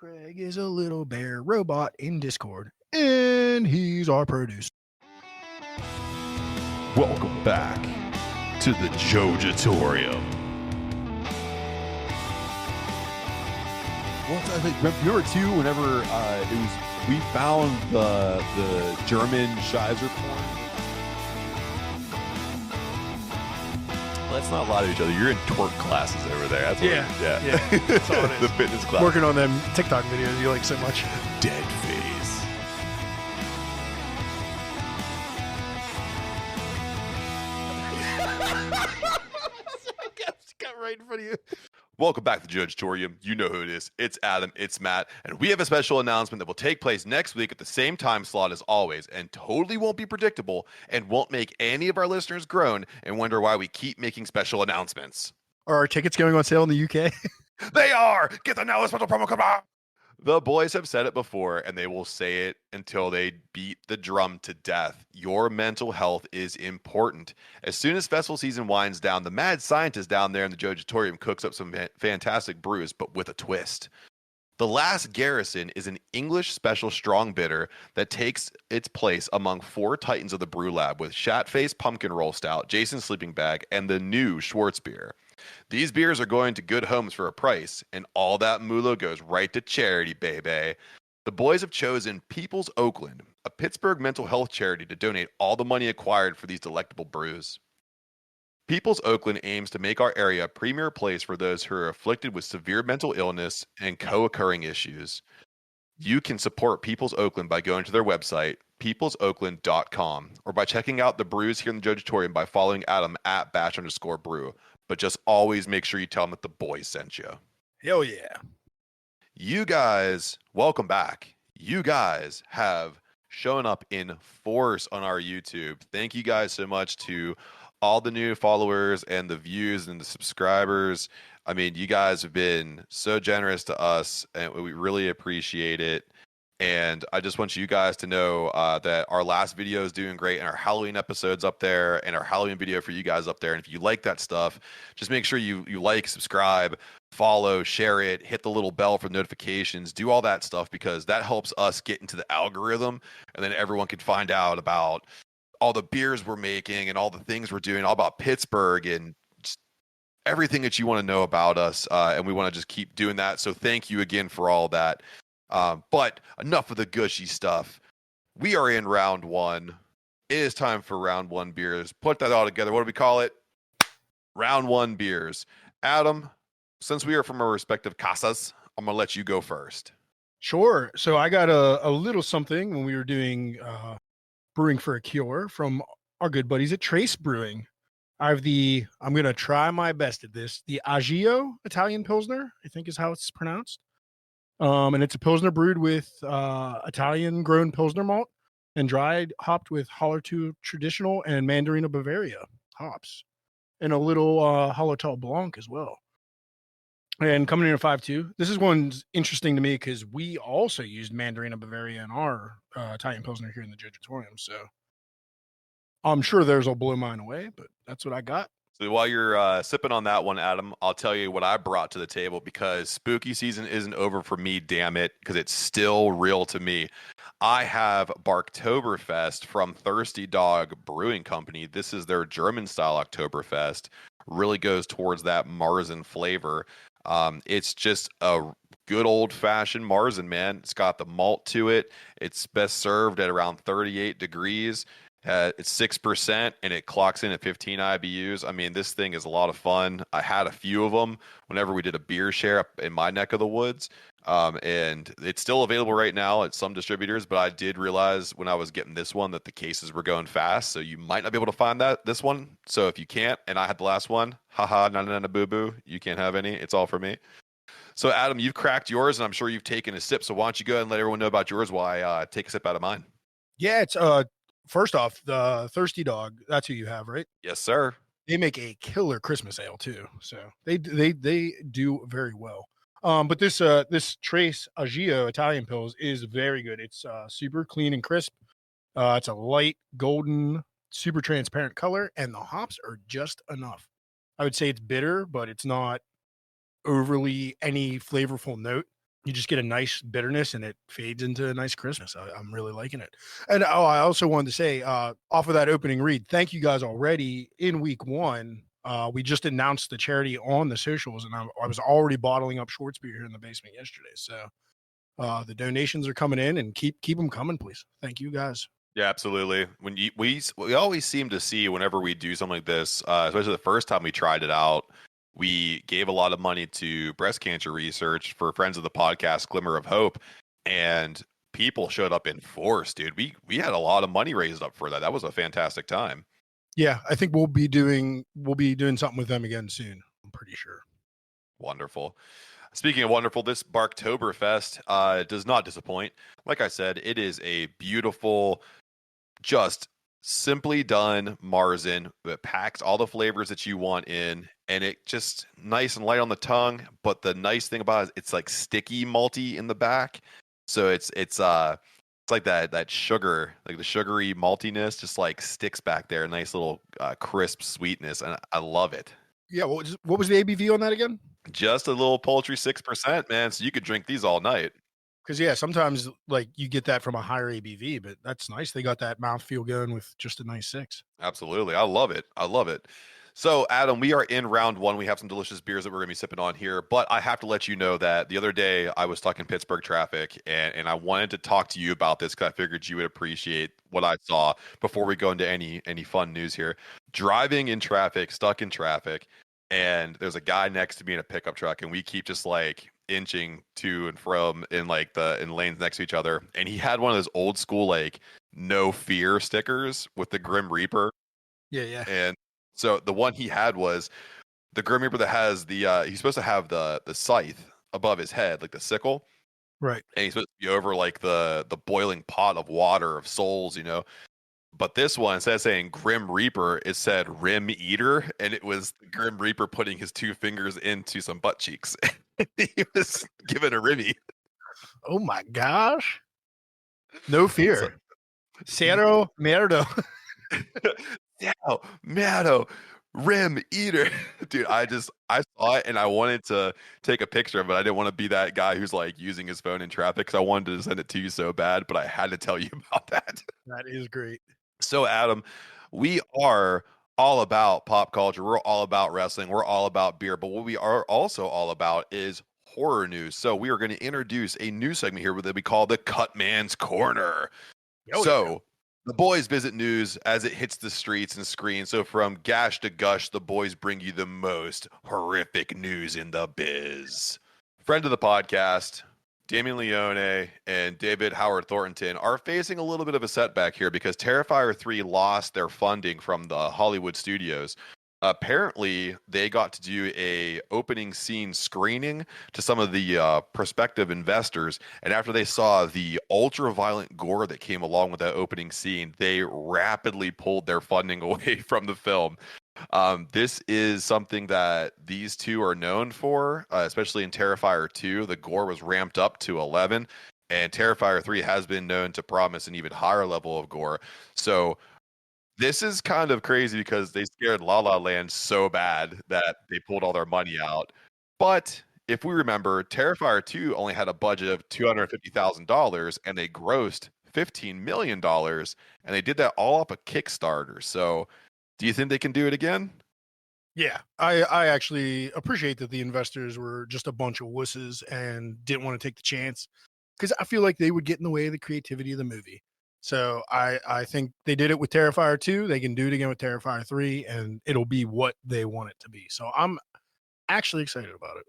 Greg is a little bear robot in Discord, and he's our producer. Welcome back to the Jojitorium. Once I think, remember too, whenever we found the German Scheiser porn. Let's not lie to each other. You're in twerk classes over there. That's yeah. That's all it is. The fitness class. Working on them TikTok videos you like so much. Dead face. Got right in front of you. Welcome back to the Jojitorium. You know who it is. It's Adam, it's Matt, and we have a special announcement that will take place next week at the same time slot as always, and totally won't be predictable and won't make any of our listeners groan and wonder why we keep making special announcements. Are our tickets going on sale in the UK? They are! Get the now special promo code. The boys have said it before, and they will say it until they beat the drum to death. Your mental health is important. As soon as festival season winds down, the mad scientist down there in the Jojitorium cooks up some fantastic brews, but with a twist. The Last Garrison is an English special strong bitter that takes its place among four titans of the brew lab with Shatface Pumpkin Roll Stout, Jason's Sleeping Bag, and the new Schwartz beer. These beers are going to good homes for a price, and all that moolah goes right to charity, baby. The boys have chosen People's Oakland, a Pittsburgh mental health charity, to donate all the money acquired for these delectable brews. People's Oakland aims to make our area a premier place for those who are afflicted with severe mental illness and co-occurring issues. You can support People's Oakland by going to their website, peoplesoakland.com, or by checking out the brews here in the Jojitorium by following Adam at @batch_brew. But just always make sure you tell them that the boys sent you. Hell yeah. You guys, welcome back. You guys have shown up in force on our YouTube. Thank you guys so much to all the new followers and the views and the subscribers. I mean, you guys have been so generous to us, and we really appreciate it. And I just want you guys to know that our last video is doing great, and our Halloween episode's up there, and our Halloween video for you guys up there. And if you like that stuff, just make sure you like, subscribe, follow, share it, hit the little bell for notifications, do all that stuff, because that helps us get into the algorithm, and then everyone can find out about all the beers we're making and all the things we're doing, all about Pittsburgh and just everything that you want to know about us. And we want to just keep doing that. So thank you again for all that. But enough of the gushy stuff. We are in round one. It is time for round one beers. Put that all together. What do we call it? Round one beers. Adam, since we are from our respective casas, I'm going to let you go first. Sure. So I got a little something when we were doing Brewing for a Cure from our good buddies at Trace Brewing. I'm going to try my best at this. The Agio Italian Pilsner, I think is how it's pronounced. And it's a Pilsner brewed with Italian grown Pilsner malt and dried hopped with Hallertau traditional and Mandarina Bavaria hops, and a little Hallertau Blanc as well. And coming in at 5.2. This is one's interesting to me because we also used Mandarina Bavaria in our Italian Pilsner here in the Jojitorium. So I'm sure theirs will blow mine away, but that's what I got. So while you're sipping on that one, Adam, I'll tell you what I brought to the table, because spooky season isn't over for me, damn it, because it's still real to me. I have Barktoberfest from Thirsty Dog Brewing Company. This is their German-style Oktoberfest. Really goes towards that Marzen flavor. It's just a good old-fashioned Marzen, man. It's got the malt to it. It's best served at around 38 degrees. It's 6% and it clocks in at 15 IBUs. I mean, this thing is a lot of fun. I had a few of them whenever we did a beer share up in my neck of the woods. And it's still available right now at some distributors, but I did realize when I was getting this one that the cases were going fast. So you might not be able to find this one. So if you can't, and I had the last one, haha, na boo boo, you can't have any. It's all for me. So Adam, you've cracked yours and I'm sure you've taken a sip. So why don't you go ahead and let everyone know about yours while I take a sip out of mine? Yeah, it's first off, the Thirsty Dog, that's who you have, right? Yes, sir. They make a killer Christmas ale too. So they do very well. But this Trace Agio Italian Pils is very good. It's super clean and crisp. It's a light golden, super transparent color, and the hops are just enough. I would say it's bitter, but it's not overly any flavorful note. You just get a nice bitterness and it fades into a nice crispness. I'm really liking it. And I also wanted to say, off of that opening read, thank you guys already in week 1. We just announced the charity on the socials, and I was already bottling up Schwartz beer here in the basement yesterday. So the donations are coming in, and keep them coming, please. Thank you guys. Yeah, absolutely. When we always seem to see whenever we do something like this, especially the first time we tried it out, we gave a lot of money to breast cancer research for friends of the podcast, Glimmer of Hope, and people showed up in force, dude. We had a lot of money raised up for that. That was a fantastic time. Yeah, I think we'll be doing something with them again soon. I'm pretty sure. Wonderful. Speaking of wonderful, this Barktoberfest does not disappoint. Like I said, it is a beautiful, just simply done Marzen that packs all the flavors that you want in, and it just nice and light on the tongue. But the nice thing about it is it's like sticky malty in the back, so it's like that sugar, like the sugary maltiness, just like sticks back there. Nice little crisp sweetness, and I love it. Yeah, what was the ABV on that again? Just a little paltry 6%, man. So you could drink these all night. Because yeah, sometimes like you get that from a higher ABV, but that's nice. They got that mouthfeel going with just a nice 6. Absolutely. I love it. I love it. So, Adam, we are in round 1. We have some delicious beers that we're going to be sipping on here. But I have to let you know that the other day I was stuck in Pittsburgh traffic, and I wanted to talk to you about this because I figured you would appreciate what I saw before we go into any fun news here. Driving in traffic, stuck in traffic, and there's a guy next to me in a pickup truck, and we keep just like inching to and from in lanes next to each other. And he had one of those old school like no fear stickers with the Grim Reaper. Yeah. And so the one he had was the Grim Reaper that has the he's supposed to have the scythe above his head, like the sickle. Right. And he's supposed to be over like the boiling pot of water of souls, you know. But this one, instead of saying Grim Reaper, it said Rim Eater, and it was the Grim Reaper putting his 2 fingers into some butt cheeks. He was given a Rimmy. Oh my gosh. No fear. Cero Merdo. Cero Merdo. Rim Eater. Dude, I saw it and I wanted to take a picture of it. I didn't want to be that guy who's like using his phone in traffic because I wanted to send it to you so bad, but I had to tell you about that. That is great. So, Adam, we are all about pop culture. We're all about wrestling. We're all about beer. But what we are also all about is horror news. So we are going to introduce a new segment here that we call the Cut Man's Corner. The boys visit news as it hits the streets and screens. So from gash to gush, the boys bring you the most horrific news in the biz. Friend of the podcast, Damien Leone and David Howard Thornton are facing a little bit of a setback here because Terrifier 3 lost their funding from the Hollywood studios. Apparently, they got to do a opening scene screening to some of the prospective investors, and after they saw the ultra-violent gore that came along with that opening scene, they rapidly pulled their funding away from the film. This is something that these two are known for, especially in Terrifier 2. The gore was ramped up to 11, and Terrifier 3 has been known to promise an even higher level of gore. So this is kind of crazy because they scared La La Land so bad that they pulled all their money out. But if we remember, Terrifier 2 only had a budget of $250,000 and they grossed $15 million, and they did that all up a Kickstarter. So do you think they can do it again? Yeah, I actually appreciate that the investors were just a bunch of wusses and didn't want to take the chance because I feel like they would get in the way of the creativity of the movie. So I think they did it with Terrifier 2. They can do it again with Terrifier 3, and it'll be what they want it to be. So I'm actually excited about it.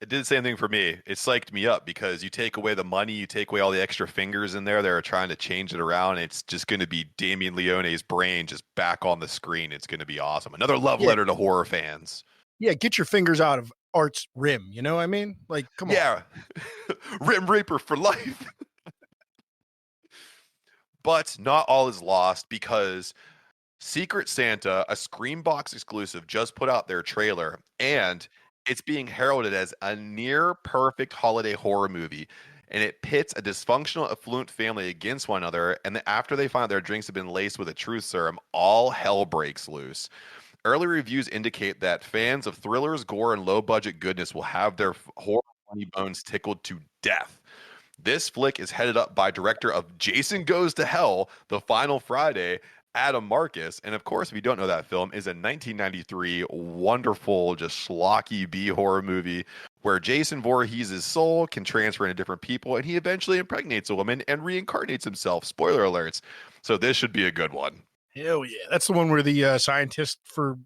It did the same thing for me. It psyched me up because you take away the money, you take away all the extra fingers in there. They're trying to change it around. It's just going to be Damien Leone's brain just back on the screen. It's going to be awesome. Another love letter to horror fans. Yeah, get your fingers out of Art's rim. You know what I mean? Like, come on. Yeah, Rim Reaper for life. But not all is lost because Secret Santa, a Screambox exclusive, just put out their trailer, and it's being heralded as a near perfect holiday horror movie. And it pits a dysfunctional, affluent family against one another, and then after they find out their drinks have been laced with a truth serum, all hell breaks loose. Early reviews indicate that fans of thrillers, gore, and low-budget goodness will have their horror funny bones tickled to death. This flick is headed up by director of Jason Goes to Hell, The Final Friday, Adam Marcus. And of course, if you don't know that film, is a 1993 wonderful, just schlocky B horror movie where Jason Voorhees' soul can transfer into different people and he eventually impregnates a woman and reincarnates himself. Spoiler alerts. So this should be a good one. Hell yeah. That's the one where the scientist, for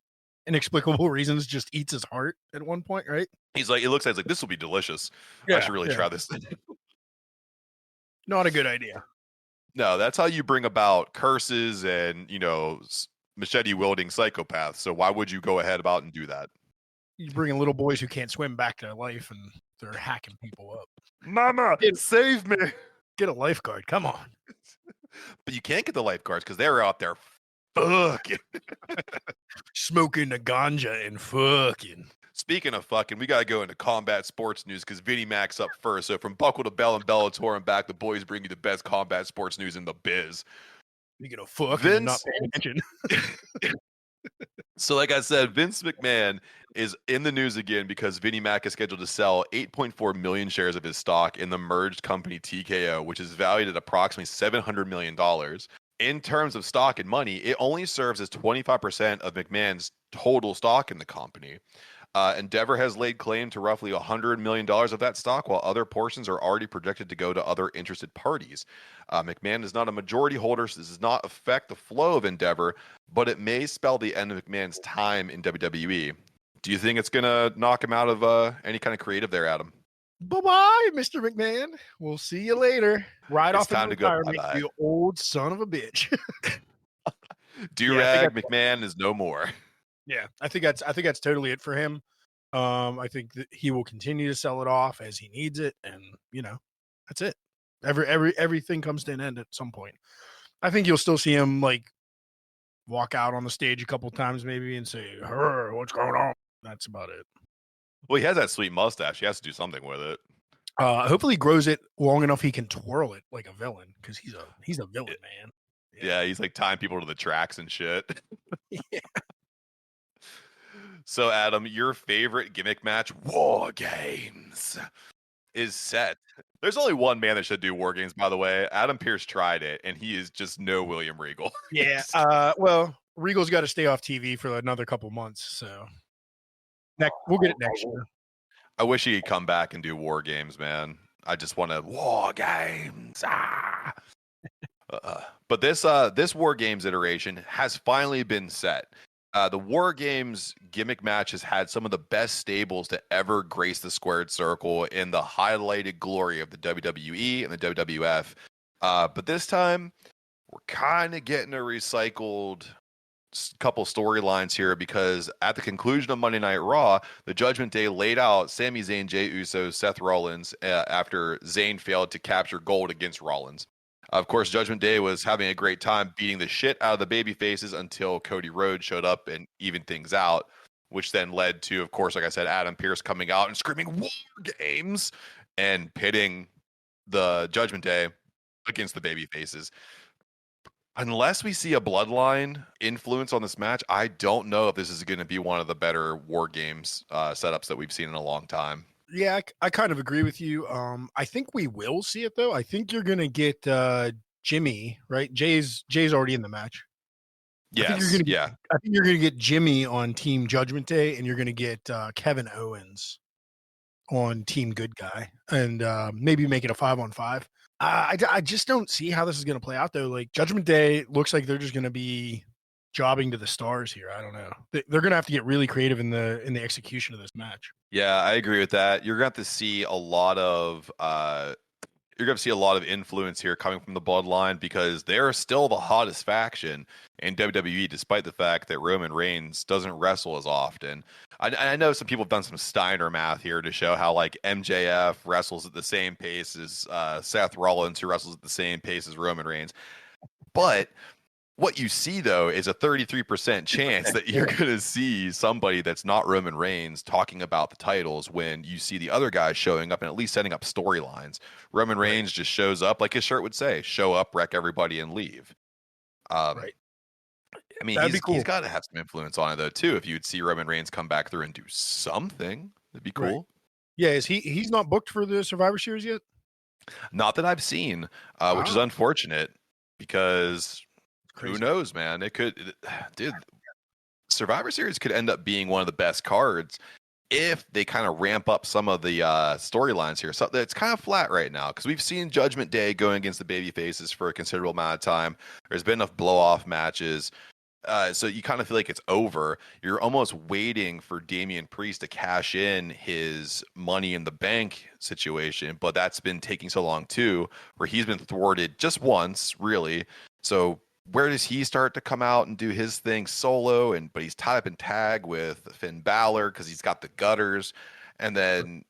inexplicable reasons, just eats his heart at one point, right? He's like, it looks like this will be delicious. Yeah, I should really try this. Not a good idea. No, that's how you bring about curses and, machete wielding psychopaths. So why would you go ahead about and do that? You bring in little boys who can't swim back to life and they're hacking people up. Mama, save me. Get a lifeguard. Come on. But you can't get the lifeguards because they're out there fucking. Smoking the ganja and fucking. Speaking of fucking, we got to go into combat sports news because Vinnie Mac's up first. So from Buckle to Bell and Bellator and back, the boys bring you the best combat sports news in the biz. Speaking of fucking and not paying attention. So like I said, Vince McMahon is in the news again because Vinnie Mac is scheduled to sell 8.4 million shares of his stock in the merged company TKO, which is valued at approximately $700 million. In terms of stock and money, it only serves as 25% of McMahon's total stock in the company. Endeavor has laid claim to roughly $100 million of that stock, while other portions are already projected to go to other interested parties. McMahon is not a majority holder, so this does not affect the flow of Endeavor, but it may spell the end of McMahon's time in WWE. Do you think it's going to knock him out of any kind of creative there, Adam? Bye-bye, Mr. McMahon. We'll see you later. Right off time to go. Bye-bye. You old son of a bitch. Do-rag McMahon is no more. Yeah, I think that's totally it for him. I think that he will continue to sell it off as he needs it, and that's it. Everything comes to an end at some point. I think you'll still see him like walk out on the stage a couple times maybe and say, "What's going on?" That's about it. Well, he has that sweet mustache. He has to do something with it. Hopefully he grows it long enough he can twirl it like a villain, because he's a villain, man. Yeah, he's like tying people to the tracks and shit. Yeah. So, Adam, your favorite gimmick match, War Games, is set. There's only one man that should do War Games, by the way. Adam Pearce tried it, and he is just no William Regal. Yeah. Well, Regal's got to stay off TV for another couple months, so we'll get it next year. I wish he could come back and do War Games, man. I just want to War Games. But this War Games iteration has finally been set. The War Games gimmick match has had some of the best stables to ever grace the squared circle in the highlighted glory of the WWE and the WWF. But this time, we're kind of getting a recycled couple storylines here, because at the conclusion of Monday Night Raw, the Judgment Day laid out Sami Zayn, Jey Uso, Seth Rollins after Zayn failed to capture gold against Rollins. Of course, Judgment Day was having a great time beating the shit out of the baby faces until Cody Rhodes showed up and evened things out, which then led to, of course, like I said, Adam Pearce coming out and screaming War Games and pitting the Judgment Day against the baby faces. Unless we see a bloodline influence on this match, I don't know if this is going to be one of the better War Games setups that we've seen in a long time. Yeah, I kind of agree with you. I think we will see it, though. I think you're going to get Jimmy, right? Jay's already in the match. Yes, I think you're going to get Jimmy on Team Judgment Day, and you're going to get Kevin Owens on Team Good Guy, and maybe make it a 5-on-5. I just don't see how this is going to play out, though. Like, Judgment Day looks like they're just going to be jobbing to the stars here. I don't know. They're going to have to get really creative in the execution of this match. Yeah, I agree with that. You're going to have to see a lot of influence here coming from the bloodline, because they're still the hottest faction in WWE, despite the fact that Roman Reigns doesn't wrestle as often. I know some people have done some Steiner math here to show how like MJF wrestles at the same pace as Seth Rollins, who wrestles at the same pace as Roman Reigns. But what you see, though, is a 33% chance that you're going to see somebody that's not Roman Reigns talking about the titles when you see the other guys showing up and at least setting up storylines. Roman Reigns just shows up, like his shirt would say, show up, wreck everybody, and leave. Right. I mean, he's got to have some influence on it, though, too. If you'd see Roman Reigns come back through and do something, that'd be cool. Yeah, he's not booked for the Survivor Series yet? Not that I've seen, which is Wow, unfortunate because who crazy. knows, man? Dude, Survivor Series could end up being one of the best cards if they kind of ramp up some of the storylines here. So it's kind of flat right now because we've seen Judgment Day going against the baby faces for a considerable amount of time. There's been enough blow off matches. So you kind of feel like it's over. You're almost waiting for Damian Priest to cash in his money in the bank situation, but that's been taking so long too, where he's been thwarted just once, really. So where does he start to come out and do his thing solo? But he's tied up in tag with Finn Balor because he's got the gutters, and then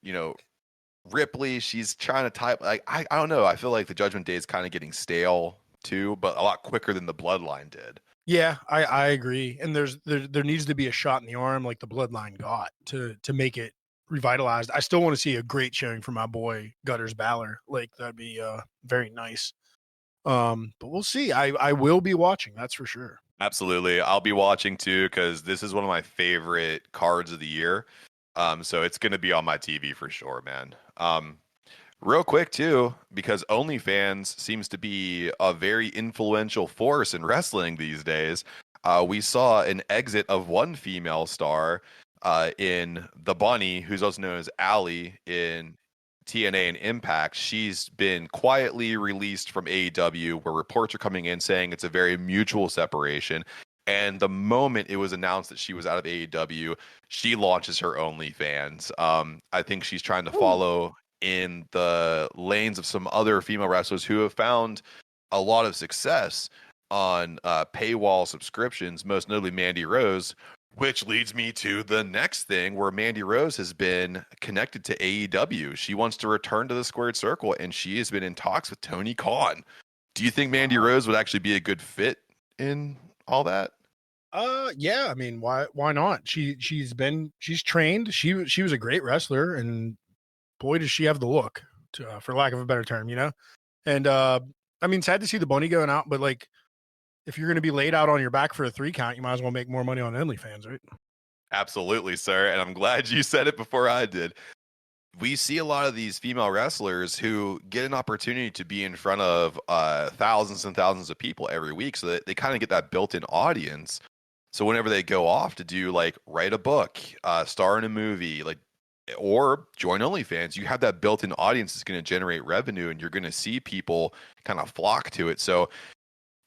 Ripley, she's trying to type like I don't know. I feel like the Judgment Day is kind of getting stale too, but a lot quicker than the Bloodline did. Yeah, I agree. And there needs to be a shot in the arm like the Bloodline got to make it revitalized. I still want to see a great showing for my boy Gutters Balor. Like that'd be very nice. But we'll see. I will be watching, that's for sure. Absolutely. I'll be watching too because this is one of my favorite cards of the year. So it's going to be on my TV for sure, man. Real quick too, because OnlyFans seems to be a very influential force in wrestling these days. We saw an exit of one female star in The Bunny, who's also known as Allie in TNA and Impact. She's been quietly released from AEW, where reports are coming in saying it's a very mutual separation. And the moment it was announced that she was out of AEW, she launches her OnlyFans. I think she's trying to follow in the lanes of some other female wrestlers who have found a lot of success on paywall subscriptions, most notably Mandy Rose, which leads me to the next thing where Mandy Rose has been connected to AEW. She wants to return to the squared circle, and she has been in talks with Tony Khan. Do you think Mandy Rose would actually be a good fit in all that? Yeah, I mean, why not? She's trained. She was a great wrestler, and boy does she have the look, for lack of a better term, And I mean, sad to see the Bunny going out, but like if you're going to be laid out on your back for a 3 count, you might as well make more money on OnlyFans, right? Absolutely, sir. And I'm glad you said it before I did. We see a lot of these female wrestlers who get an opportunity to be in front of thousands and thousands of people every week, so that they kind of get that built-in audience. So whenever they go off to do like write a book, star in a movie, like or join OnlyFans, you have that built-in audience that's going to generate revenue, and you're going to see people kind of flock to it. So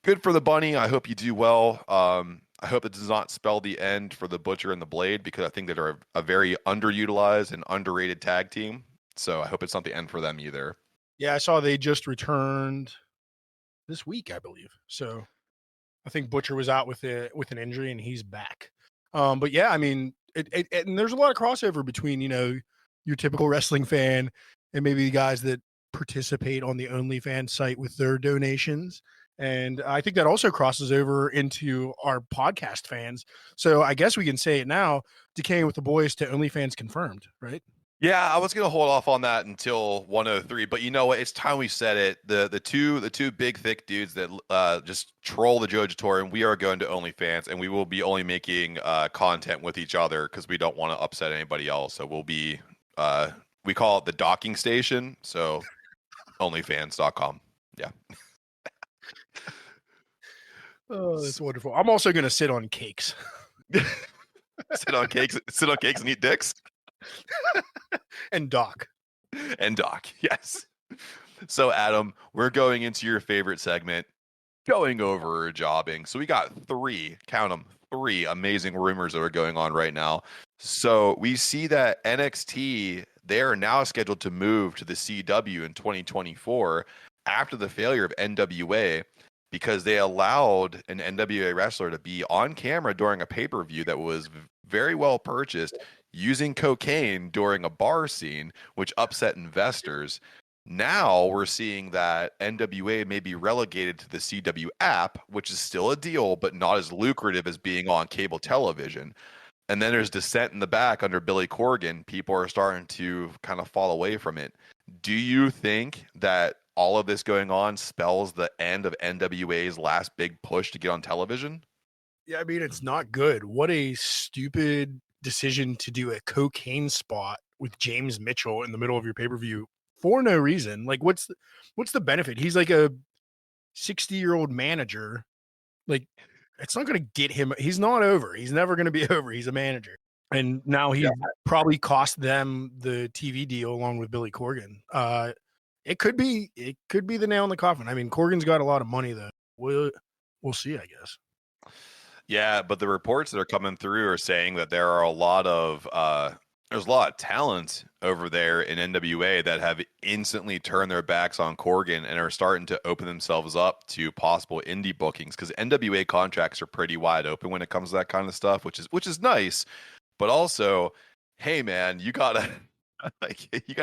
good for the Bunny. I hope you do well. I hope it does not spell the end for the Butcher and the Blade, because I think that are a very underutilized and underrated tag team. So I hope it's not the end for them either. Yeah, I saw they just returned this week, I believe. So I think Butcher was out with an injury, and he's back. But yeah, I mean, and there's a lot of crossover between your typical wrestling fan and maybe the guys that participate on the OnlyFans site with their donations. And I think that also crosses over into our podcast fans. So I guess we can say it now: Decaying with the Boys to OnlyFans confirmed, right? Yeah, I was gonna hold off on that until 103, but you know what? It's time we said it. The two big thick dudes that just troll the Jojitorium, we are going to OnlyFans, and we will be only making content with each other because we don't want to upset anybody else. So we'll be we call it the docking station. So OnlyFans.com. Yeah. Oh, that's wonderful. I'm also going to sit on cakes. Sit on cakes and eat dicks. And Doc. And Doc, yes. So Adam, we're going into your favorite segment, going over jobbing. So we got count them, 3 amazing rumors that are going on right now. So we see that NXT, they are now scheduled to move to the CW in 2024 after the failure of NWA, because they allowed an NWA wrestler to be on camera during a pay-per-view that was very well purchased using cocaine during a bar scene, which upset investors. Now we're seeing that NWA may be relegated to the CW app, which is still a deal, but not as lucrative as being on cable television. And then there's dissent in the back under Billy Corgan. People are starting to kind of fall away from it. Do you think that all of this going on spells the end of NWA's last big push to get on television? Yeah, I mean, it's not good. What a stupid decision to do a cocaine spot with James Mitchell in the middle of your pay-per-view for no reason. Like, what's the benefit? He's like a 60-year-old manager. Like, it's not going to get him. He's not over. He's never going to be over. He's a manager. And now he probably cost them the TV deal along with Billy Corgan. It could be the nail in the coffin. I mean, Corgan's got a lot of money though. We'll see, I guess. Yeah, but the reports that are coming through are saying that there are a lot of there's a lot of talent over there in NWA that have instantly turned their backs on Corgan and are starting to open themselves up to possible indie bookings, because NWA contracts are pretty wide open when it comes to that kind of stuff, which is nice. But also, hey man, you gotta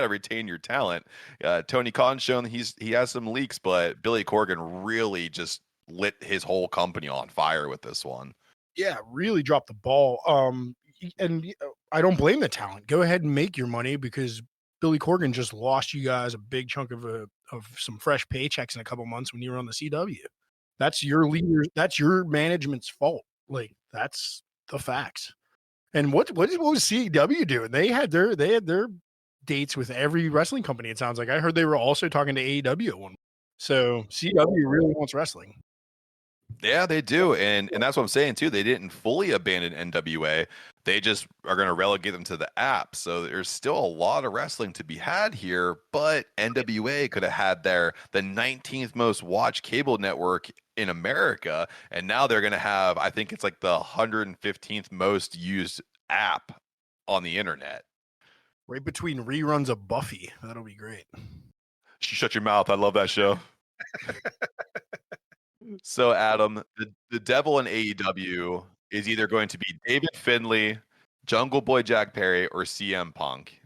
retain your talent. Tony Khan's shown he has some leaks, but Billy Corgan really just lit his whole company on fire with this one. Yeah, really dropped the ball. And I don't blame the talent. Go ahead and make your money, because Billy Corgan just lost you guys a big chunk of some fresh paychecks in a couple months when you were on the CW. That's your leader. That's your management's fault. Like, that's the facts. And what was CW doing? They had their dates with every wrestling company. It sounds like I heard they were also talking to AEW at one. So CW really wants wrestling. Yeah, they do. And that's what I'm saying too. They didn't fully abandon NWA. They just are going to relegate them to the app. So there's still a lot of wrestling to be had here, but NWA could have had the 19th most watched cable network in America. And now they're going to have, I think it's like the 115th most used app on the internet. Right between reruns of Buffy. That'll be great. Shut your mouth. I love that show. So, Adam, the devil in AEW is either going to be David Finlay, Jungle Boy Jack Perry, or CM Punk.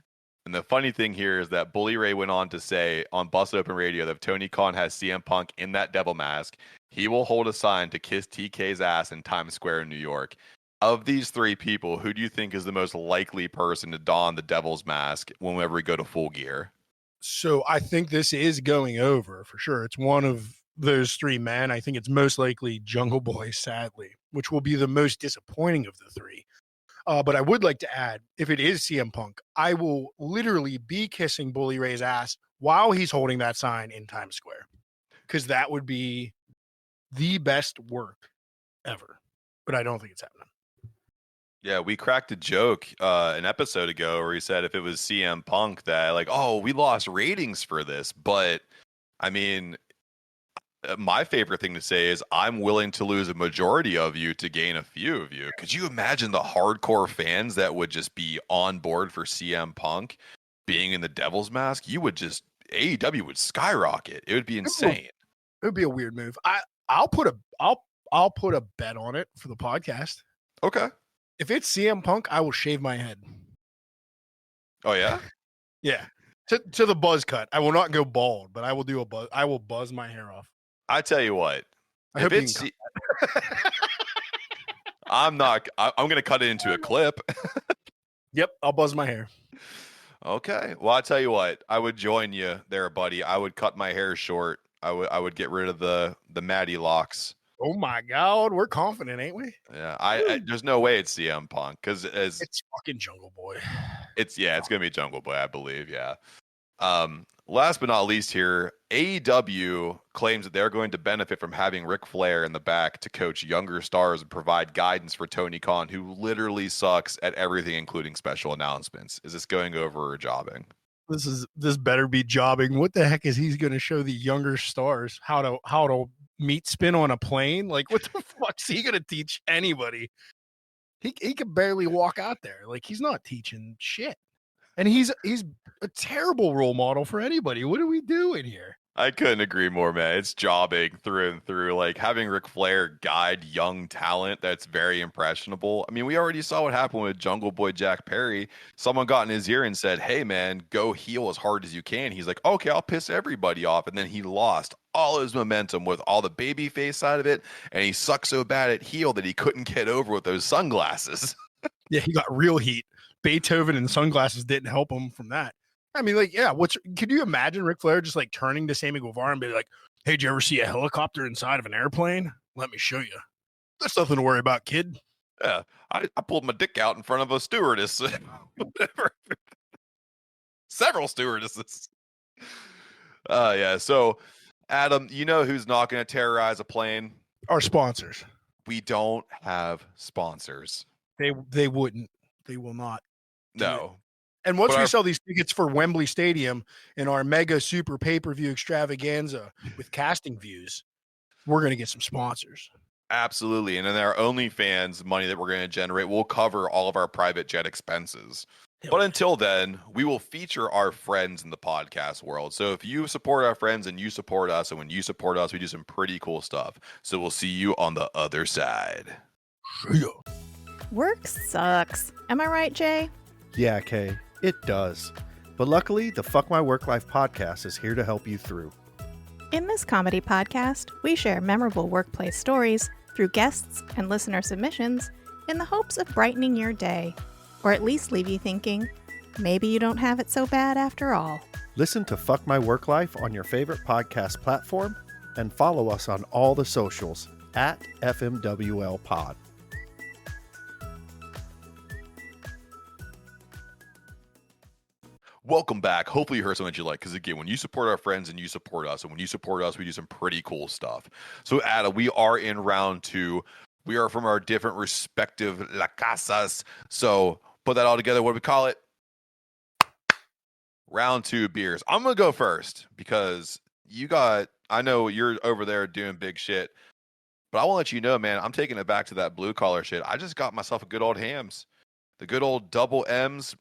And the funny thing here is that Bully Ray went on to say on Busted Open Radio that if Tony Khan has CM Punk in that devil mask, he will hold a sign to kiss TK's ass in Times Square in New York. Of these three people, who do you think is the most likely person to don the devil's mask whenever we go to Full Gear? So I think this is going over for sure. It's one of those three men. I think it's most likely Jungle Boy, sadly, which will be the most disappointing of the three. But I would like to add, if it is CM Punk, I will literally be kissing Bully Ray's ass while he's holding that sign in Times Square, because that would be the best work ever. But I don't think it's happening. Yeah, we cracked a joke an episode ago where he said if it was CM Punk that, like, oh, we lost ratings for this. But, I mean, my favorite thing to say is I'm willing to lose a majority of you to gain a few of you. Could you imagine the hardcore fans that would just be on board for CM Punk being in the devil's mask? You would just, AEW would skyrocket. It would be insane. It would be a weird move. I'll put a bet on it for the podcast. Okay. If it's CM Punk, I will shave my head. Oh yeah? Yeah. To the buzz cut. I will not go bald, but I will do a buzz. I will buzz my hair off. I tell you what. I hope it's I'm going to cut it into a clip. Yep, I'll buzz my hair. Okay. Well, I tell you what. I would join you there, buddy. I would cut my hair short. I would get rid of the Maddie locks. Oh my God, we're confident, ain't we? Yeah, I there's no way it's CM Punk because it's fucking Jungle Boy. It's gonna be Jungle Boy, I believe. Yeah. Last but not least, here, AEW claims that they're going to benefit from having Ric Flair in the back to coach younger stars and provide guidance for Tony Khan, who literally sucks at everything, including special announcements. Is this going over or jobbing? This better be jobbing. What the heck is he going to show the younger stars how to meat spin on a plane? Like, what the fuck's he gonna teach anybody? He could barely walk out there. Like, he's not teaching shit, and he's a terrible role model for anybody. What are we doing here? I couldn't agree more, man. It's jobbing through and through. Like, having Ric Flair guide young talent that's very impressionable. I mean, we already saw what happened with Jungle Boy Jack Perry. Someone got in his ear and said, hey, man, go heel as hard as you can. He's like, okay, I'll piss everybody off. And then he lost all his momentum with all the babyface side of it. And he sucked so bad at heel that he couldn't get over with those sunglasses. Yeah, he got real heat. Beethoven and sunglasses didn't help him from that. I mean, like, yeah, could you imagine Ric Flair just like turning to Sammy Guevara and be like, hey, did you ever see a helicopter inside of an airplane? Let me show you. That's nothing to worry about, kid. Yeah, I pulled my dick out in front of a stewardess. Whatever. Several stewardesses. Yeah. So, Adam, you know who's not going to terrorize a plane? Our sponsors. We don't have sponsors. They wouldn't. They will not. No. And once we sell these tickets for Wembley Stadium in our mega super pay-per-view extravaganza with casting views, we're going to get some sponsors. Absolutely. And then our OnlyFans money that we're going to generate will cover all of our private jet expenses. But until then, we will feature our friends in the podcast world. So if you support our friends and you support us, and when you support us, we do some pretty cool stuff. So we'll see you on the other side. See ya. Work sucks. Am I right, Jay? Yeah, Kay, it does. But luckily, the Fuck My Work Life podcast is here to help you through. In this comedy podcast, we share memorable workplace stories through guests and listener submissions in the hopes of brightening your day, or at least leave you thinking, maybe you don't have it so bad after all. Listen to Fuck My Work Life on your favorite podcast platform and follow us on all the socials at FMWL Pod. Welcome back. Hopefully you heard something that you like, because again, when you support our friends and you support us, and when you support us, we do some pretty cool stuff. So Ada, we are in round 2. We are from our different respective La Casas. So put that all together. What do we call it? Round 2 beers. I'm going to go first because I know you're over there doing big shit, but I want to let you know, man, I'm taking it back to that blue collar shit. I just got myself a good old Hamm's. The good old double M's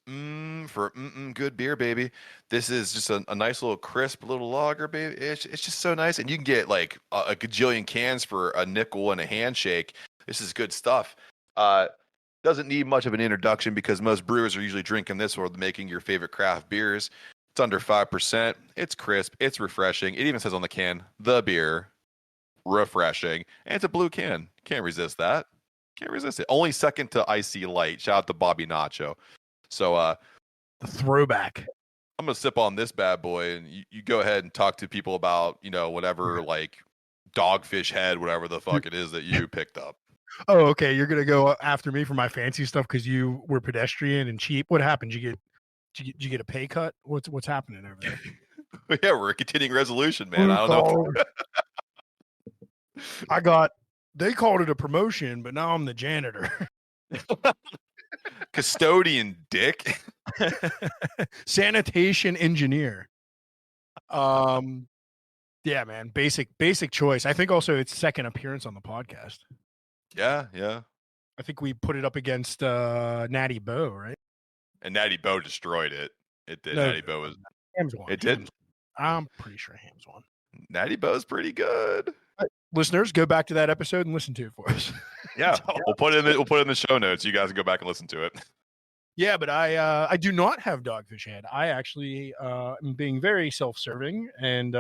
for good beer, baby. This is just a nice little crisp little lager, baby. It's just so nice. And you can get like a gajillion cans for a nickel and a handshake. This is good stuff. Doesn't need much of an introduction because most brewers are usually drinking this or making your favorite craft beers. It's under 5%. It's crisp. It's refreshing. It even says on the can, the beer, refreshing. And it's a blue can. Can't resist that. Can't resist it. Only second to Icy Light. Shout out to Bobby Nacho. So the throwback. I'm gonna sip on this bad boy, and you go ahead and talk to people about whatever like Dogfish Head, whatever the fuck it is that you picked up. Oh, okay. You're gonna go after me for my fancy stuff because you were pedestrian and cheap. What happened? Did you get a pay cut? What's happening over there? Yeah, we're a continuing resolution, man. I don't know. They called it a promotion, but now I'm the janitor. Custodian, dick. Sanitation engineer. Yeah, man. Basic choice. I think also it's second appearance on the podcast. Yeah. I think we put it up against Natty Bo, right? And Natty Bo destroyed it. It did. No, Natty Bo was. Hamm's won. It didn't. I'm pretty sure Hamm's won. Natty Bo's pretty good. Listeners, go back to that episode and listen to it for us. Yeah, we'll put it in the show notes. You guys can go back and listen to it. Yeah, but I do not have Dogfish Head. I actually am being very self-serving and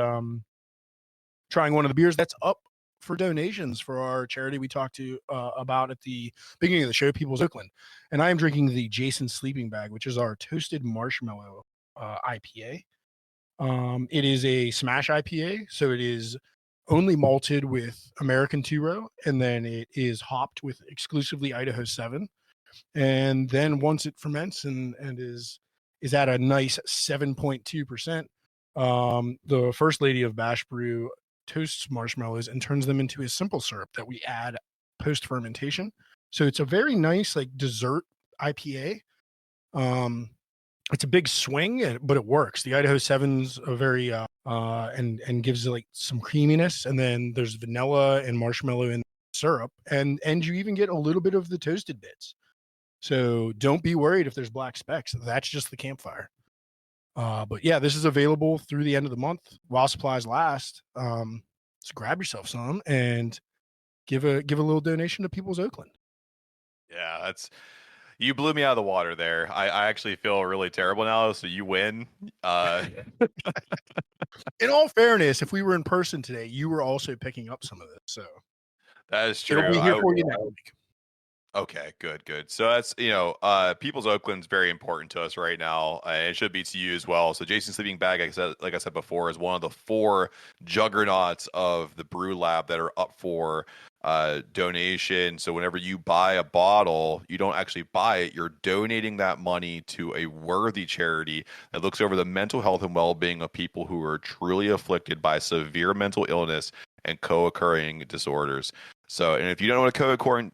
trying one of the beers that's up for donations for our charity we talked to about at the beginning of the show, People's Oakland. And I am drinking the Jason Sleeping Bag, which is our toasted marshmallow IPA. It is a smash IPA, so it is only malted with American two-row, and then it is hopped with exclusively Idaho 7. And then once it ferments and is at a nice 7.2%, the first lady of Bash Brew toasts marshmallows and turns them into a simple syrup that we add post-fermentation. So it's a very nice like dessert IPA. It's a big swing, but it works. The Idaho 7's a very and gives it like some creaminess, and then there's vanilla and marshmallow in syrup, and you even get a little bit of the toasted bits. So don't be worried if there's black specks. That's just the campfire. But yeah, this is available through the end of the month while supplies last. So grab yourself some and give a little donation to People's Oakland. Yeah, you blew me out of the water there. I actually feel really terrible now. So you win. In all fairness, if we were in person today, you were also picking up some of this. So that is true. It'll be here for you next week. Okay, good. So that's, People's Oakland's very important to us right now. And it should be to you as well. So Jason Sleeping Bag, like I said before, is one of the 4 juggernauts of the Brew Lab that are up for donation. So whenever you buy a bottle, you don't actually buy it. You're donating that money to a worthy charity that looks over the mental health and well-being of people who are truly afflicted by severe mental illness and co-occurring disorders. So, and if you don't know what a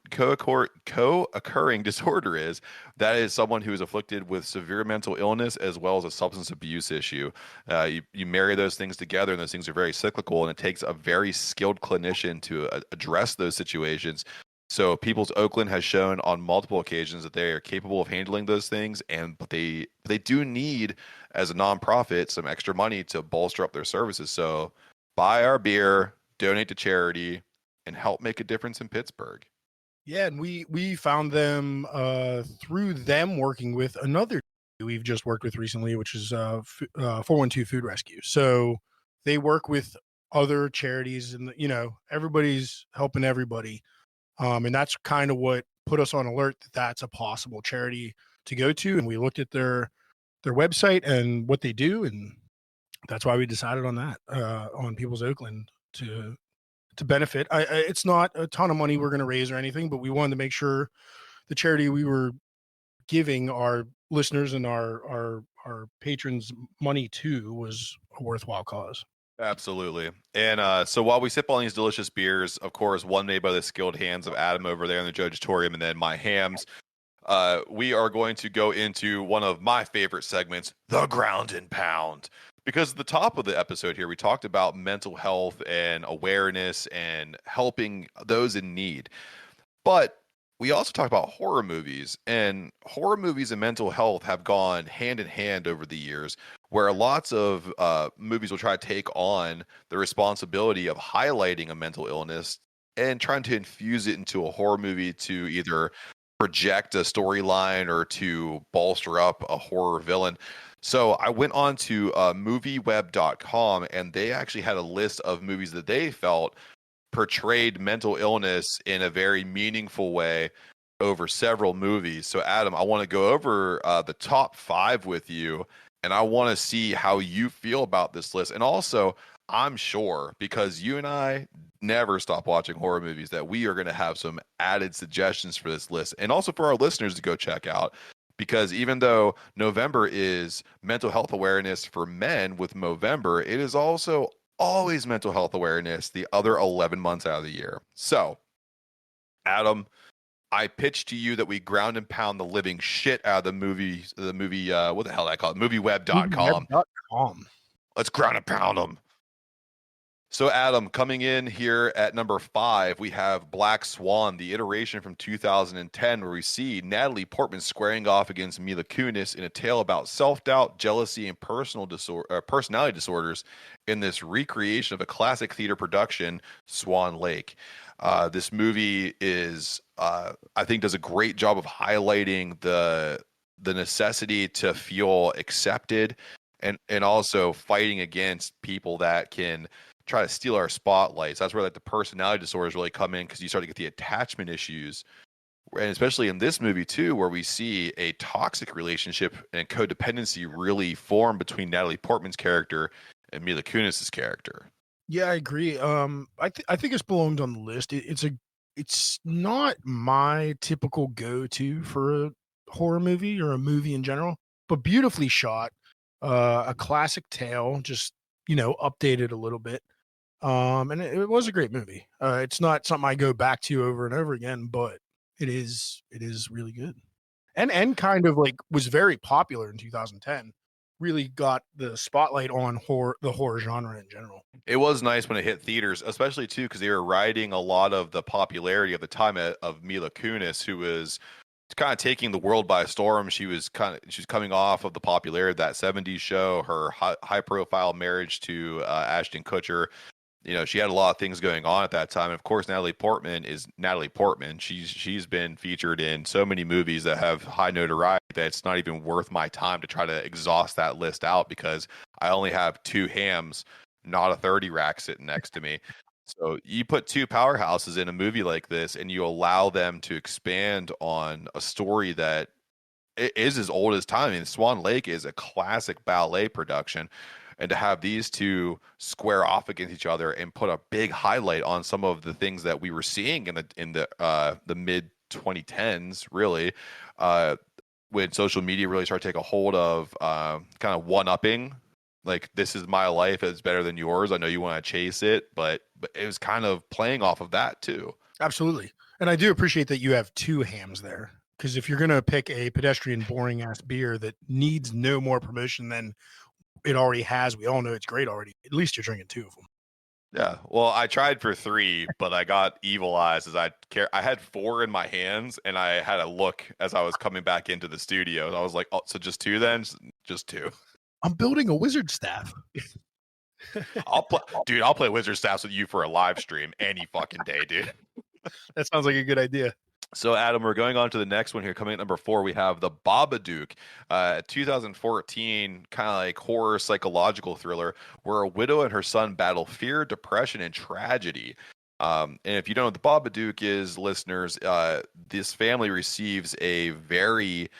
co-occurring disorder is, that is someone who is afflicted with severe mental illness as well as a substance abuse issue. You marry those things together, and those things are very cyclical, and it takes a very skilled clinician to address those situations. So, People's Oakland has shown on multiple occasions that they are capable of handling those things, but they do need, as a nonprofit, some extra money to bolster up their services. So, buy our beer, donate to charity, and help make a difference in Pittsburgh. Yeah, and we found them through them working with another we've just worked with recently, which is 412 Food Rescue. So they work with other charities, and everybody's helping everybody, and that's kind of what put us on alert that that's a possible charity to go to. And we looked at their website and what they do, and that's why we decided on that on People's Oakland to benefit. It's not a ton of money we're going to raise or anything, but we wanted to make sure the charity we were giving our listeners and our patrons money to was a worthwhile cause. Absolutely. And so while we sip on these delicious beers, of course, one made by the skilled hands of Adam over there in the Jojitorium, and then my Hamms, we are going to go into one of my favorite segments, the Ground and Pound. Because at the top of the episode here, we talked about mental health and awareness and helping those in need. But we also talked about horror movies, and horror movies and mental health have gone hand in hand over the years, where lots of movies will try to take on the responsibility of highlighting a mental illness and trying to infuse it into a horror movie to either project a storyline or to bolster up a horror villain. So I went on to movieweb.com, and they actually had a list of movies that they felt portrayed mental illness in a very meaningful way over several movies. So Adam, I want to go over the top 5 with you, and I want to see how you feel about this list. And also, I'm sure, because you and I never stop watching horror movies, that we are going to have some added suggestions for this list, and also for our listeners to go check out. Because even though November is mental health awareness for men with Movember, it is also always mental health awareness the other 11 months out of the year. So, Adam, I pitched to you that we ground and pound the living shit out of the movie, what the hell did I call it? Movieweb.com. Movieweb.com. Let's ground and pound them. So, Adam, coming in here at number 5, we have Black Swan, the iteration from 2010, where we see Natalie Portman squaring off against Mila Kunis in a tale about self-doubt, jealousy, and personality disorders in this recreation of a classic theater production, Swan Lake. This movie is, I think, does a great job of highlighting the necessity to feel accepted, and also fighting against people that can try to steal our spotlights. That's where the personality disorders really come in, because you start to get the attachment issues, and especially in this movie too, where we see a toxic relationship and codependency really form between Natalie Portman's character and Mila Kunis's character. Yeah, I agree. I think it's belonged on the list. It's not my typical go-to for a horror movie or a movie in general, but beautifully shot, a classic tale, just updated a little bit. And it was a great movie. It's not something I go back to over and over again, but it is really good. And kind of was very popular in 2010. Really got the spotlight on the horror genre in general. It was nice when it hit theaters, especially too, because they were riding a lot of the popularity of the time of Mila Kunis, who was kind of taking the world by storm. She's coming off of the popularity of that 70s show, her high profile marriage to Ashton Kutcher. She had a lot of things going on at that time. And of course, Natalie Portman is Natalie Portman. She's been featured in so many movies that have high notoriety that it's not even worth my time to try to exhaust that list out, because I only have 2 Hamms, not a 30 rack sitting next to me. So you put 2 powerhouses in a movie like this, and you allow them to expand on a story that is as old as time. I mean, Swan Lake is a classic ballet production. and to have these two square off against each other and put a big highlight on some of the things that we were seeing in the mid 2010s, really, when social media really started to take a hold of kind of one-upping. Like, this is my life, it's better than yours. I know you want to chase it, but it was kind of playing off of that too. Absolutely. And I do appreciate that you have two Hamms there, because if you're going to pick a pedestrian, boring ass beer that needs no more promotion than it already has, we all know it's great already. At least you're drinking two of them. Yeah. Well, I tried for 3, but I got evil eyes as I had 4 in my hands, and I had a look as I was coming back into the studio. I was like, oh, so just 2 then? Just 2. I'm building a wizard staff. I'll play wizard staffs with you for a live stream any fucking day, dude. That sounds like a good idea. So, Adam, we're going on to the next one here. Coming at number 4, we have The Babadook, 2014 kind of like horror psychological thriller where a widow and her son battle fear, depression, and tragedy. And if you don't know what The Babadook is, listeners, this family receives a very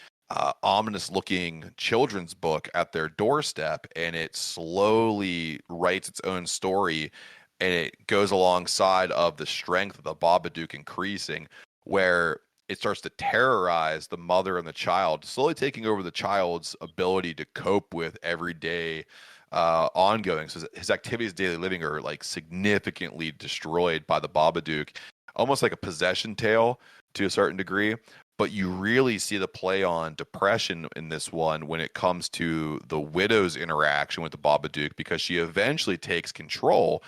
ominous-looking children's book at their doorstep, and it slowly writes its own story, and it goes alongside of the strength of the Babadook increasing, where it starts to terrorize the mother and the child, slowly taking over the child's ability to cope with everyday ongoing. So his activities, daily living, are like significantly destroyed by the Babadook, almost like a possession tale to a certain degree. But you really see the play on depression in this one when it comes to the widow's interaction with the Babadook, because she eventually takes control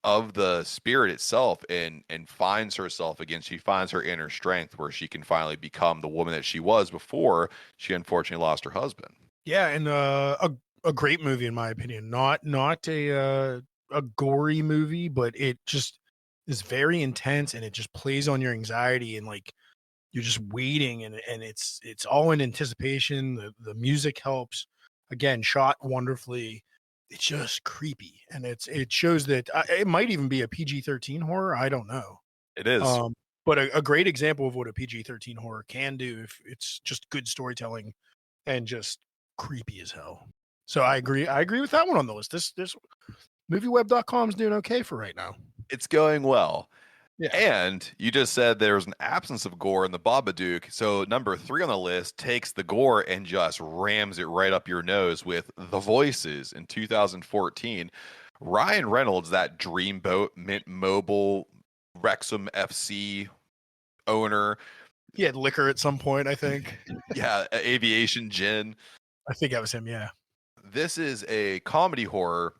of the spirit itself and finds herself again. She finds her inner strength where she can finally become the woman that she was before she unfortunately lost her husband. Yeah, and a great movie in my opinion. Not a gory movie, but it just is very intense, and it just plays on your anxiety, and like you're just waiting, and it's all in anticipation. The music helps. Again, shot wonderfully. It's just creepy, and it shows that it might even be a PG-13 horror. I don't know. It is. But a great example of what a PG-13 horror can do if it's just good storytelling and just creepy as hell. So I agree with that one on the list. This movieweb.com is doing okay for right now. It's going well. Yeah. And you just said there was an absence of gore in the Babadook. So number 3 on the list takes the gore and just rams it right up your nose with The Voices in 2014. Ryan Reynolds, that Dreamboat, Mint Mobile, Wrexham FC owner. He had liquor at some point, I think. Yeah, aviation gin. I think that was him, yeah. This is a comedy horror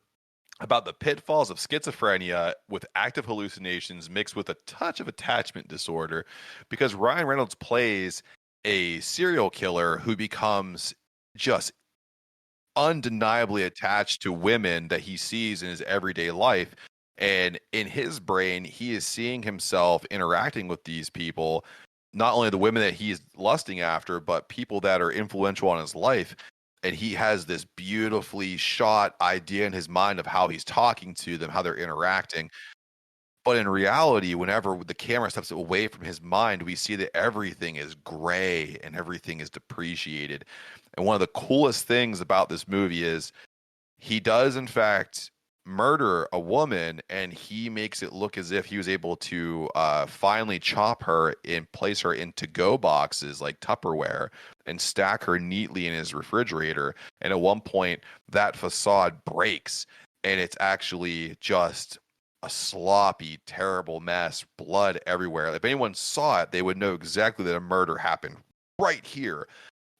about the pitfalls of schizophrenia with active hallucinations mixed with a touch of attachment disorder, because Ryan Reynolds plays a serial killer who becomes just undeniably attached to women that he sees in his everyday life. And in his brain, he is seeing himself interacting with these people, not only the women that he's lusting after, but people that are influential on his life. And he has this beautifully shot idea in his mind of how he's talking to them, how they're interacting. But in reality, whenever the camera steps away from his mind, we see that everything is gray and everything is depreciated. And one of the coolest things about this movie is he does, in fact, murder a woman, and he makes it look as if he was able to finally chop her and place her in to-go boxes like Tupperware and stack her neatly in his refrigerator. And at one point, that facade breaks, and it's actually just a sloppy, terrible mess, blood everywhere. If anyone saw it, they would know exactly that a murder happened right here.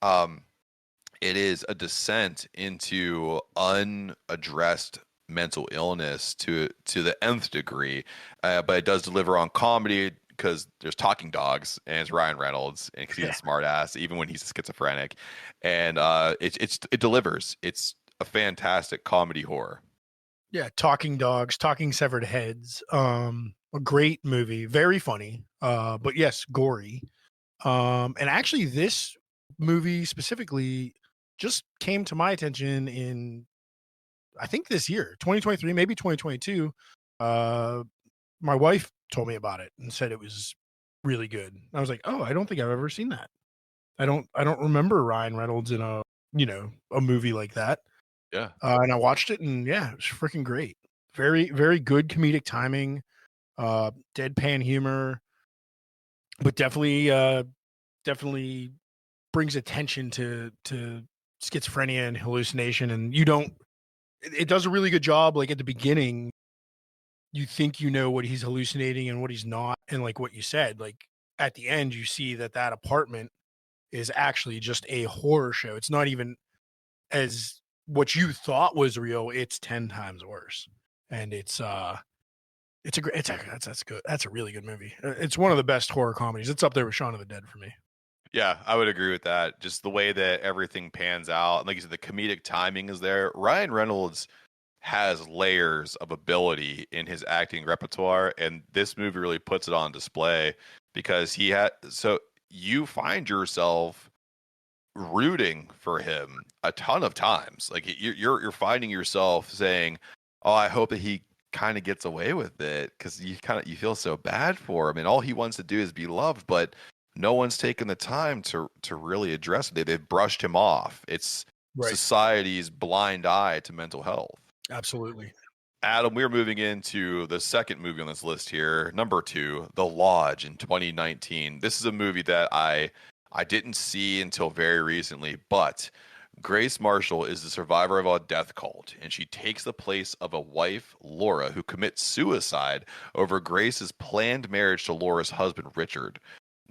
It is a descent into unaddressed mental illness to the nth degree, but it does deliver on comedy because there's talking dogs and it's Ryan Reynolds, and because he's a smart ass even when he's schizophrenic, and it delivers. It's a fantastic comedy horror. Yeah, talking dogs, talking severed heads. A great movie, very funny, but yes, gory. And actually, this movie specifically just came to my attention in, I think, this year, 2023, maybe 2022. My wife told me about it and said it was really good. I was like, oh, I don't think I've ever seen that. I don't remember Ryan Reynolds in a movie like that. Yeah. And I watched it, and yeah, it was freaking great. Very, very good comedic timing, deadpan humor, but definitely brings attention to schizophrenia and hallucination. And it does a really good job. Like at the beginning, you think you know what he's hallucinating and what he's not, and like what you said, like at the end, you see that apartment is actually just a horror show. It's not even as what you thought was real. It's 10 times worse, and that's good. That's a really good movie. It's one of the best horror comedies. It's up there with Shaun of the Dead for me. Yeah, I would agree with that. Just the way that everything pans out. Like you said, the comedic timing is there. Ryan Reynolds has layers of ability in his acting repertoire, and this movie really puts it on display because so you find yourself rooting for him a ton of times. Like you're finding yourself saying, "Oh, I hope that he kind of gets away with it," because you feel so bad for him, and all he wants to do is be loved, but no one's taken the time to really address it. They've brushed him off. It's society's blind eye to mental health. Absolutely. Adam, we're moving into the second movie on this list here, number 2, The Lodge in 2019. This is a movie that I didn't see until very recently, but Grace Marshall is the survivor of a death cult, and she takes the place of a wife, Laura, who commits suicide over Grace's planned marriage to Laura's husband, Richard.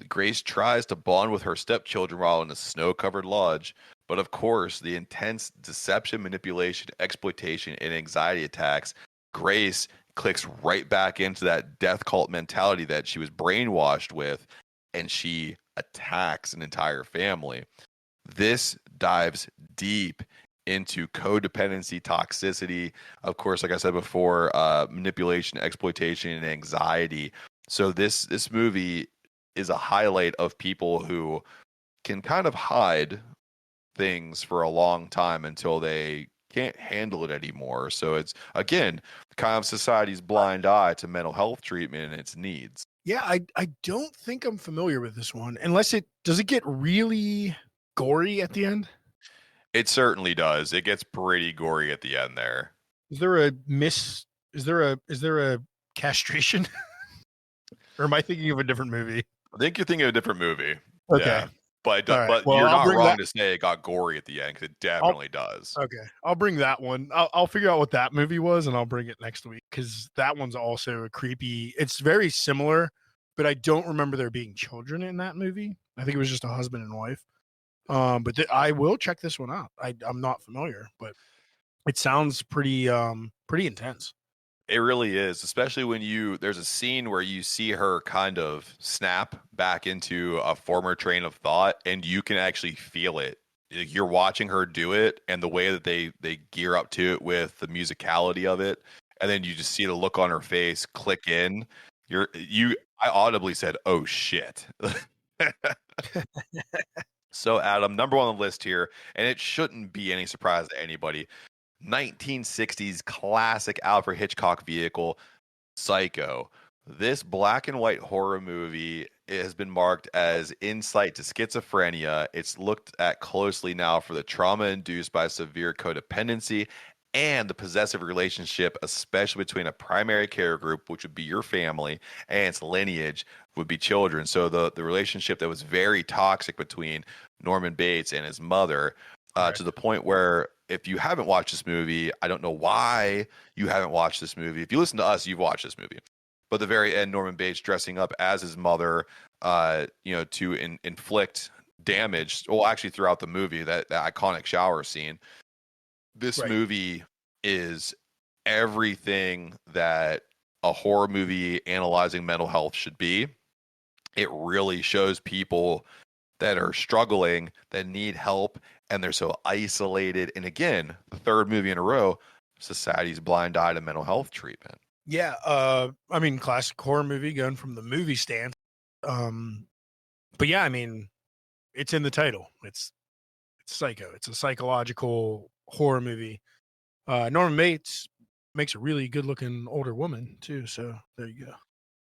Grace tries to bond with her stepchildren while in a snow-covered lodge, but of course, the intense deception, manipulation, exploitation, and anxiety attacks, Grace clicks right back into that death cult mentality that she was brainwashed with, and she attacks an entire family. This dives deep into codependency, toxicity, of course, like I said before, manipulation, exploitation, and anxiety. So this movie is a highlight of people who can kind of hide things for a long time until they can't handle it anymore. So it's, again, kind of society's blind eye to mental health treatment and its needs. Yeah, I don't think I'm familiar with this one, unless does it get really gory at the end? It certainly does. It gets pretty gory at the end there. Is there a castration? Or am I thinking of a different movie? I think you're thinking of a different movie. Okay. Yeah. But Right. Well, you're not wrong to say it got gory at the end, because it definitely does. Okay. I'll bring that one. I'll figure out what that movie was, and I'll bring it next week, because that one's also a creepy. It's very similar, but I don't remember there being children in that movie. I think it was just a husband and wife. But I will check this one out. I'm not familiar, but it sounds pretty intense. It really is, especially when there's a scene where you see her kind of snap back into a former train of thought, and you can actually feel it. You're watching her do it, and the way that they gear up to it with the musicality of it, and then you just see the look on her face click in. I audibly said, "Oh shit." So Adam, number 1 on the list here, and it shouldn't be any surprise to anybody, 1960s classic Alfred Hitchcock vehicle, Psycho. This black and white horror movie has been marked as insight to schizophrenia. It's looked at closely now for the trauma induced by severe codependency and the possessive relationship, especially between a primary care group, which would be your family, and its lineage would be children. So the relationship that was very toxic between Norman Bates and his mother, to the point where, if you haven't watched this movie, I don't know why you haven't watched this movie. If you listen to us, you've watched this movie. But the very end, Norman Bates dressing up as his mother, to inflict damage. Well, actually, throughout the movie, that iconic shower scene. This movie is everything that a horror movie analyzing mental health should be. It really shows people that are struggling, that need help, and they're so isolated. And again, the third movie in a row, society's blind eye to mental health treatment. Yeah, I mean, classic horror movie going from the movie stand. But yeah, I mean, it's in the title. It's Psycho. It's a psychological horror movie. Norman Bates makes a really good-looking older woman too. So there you go.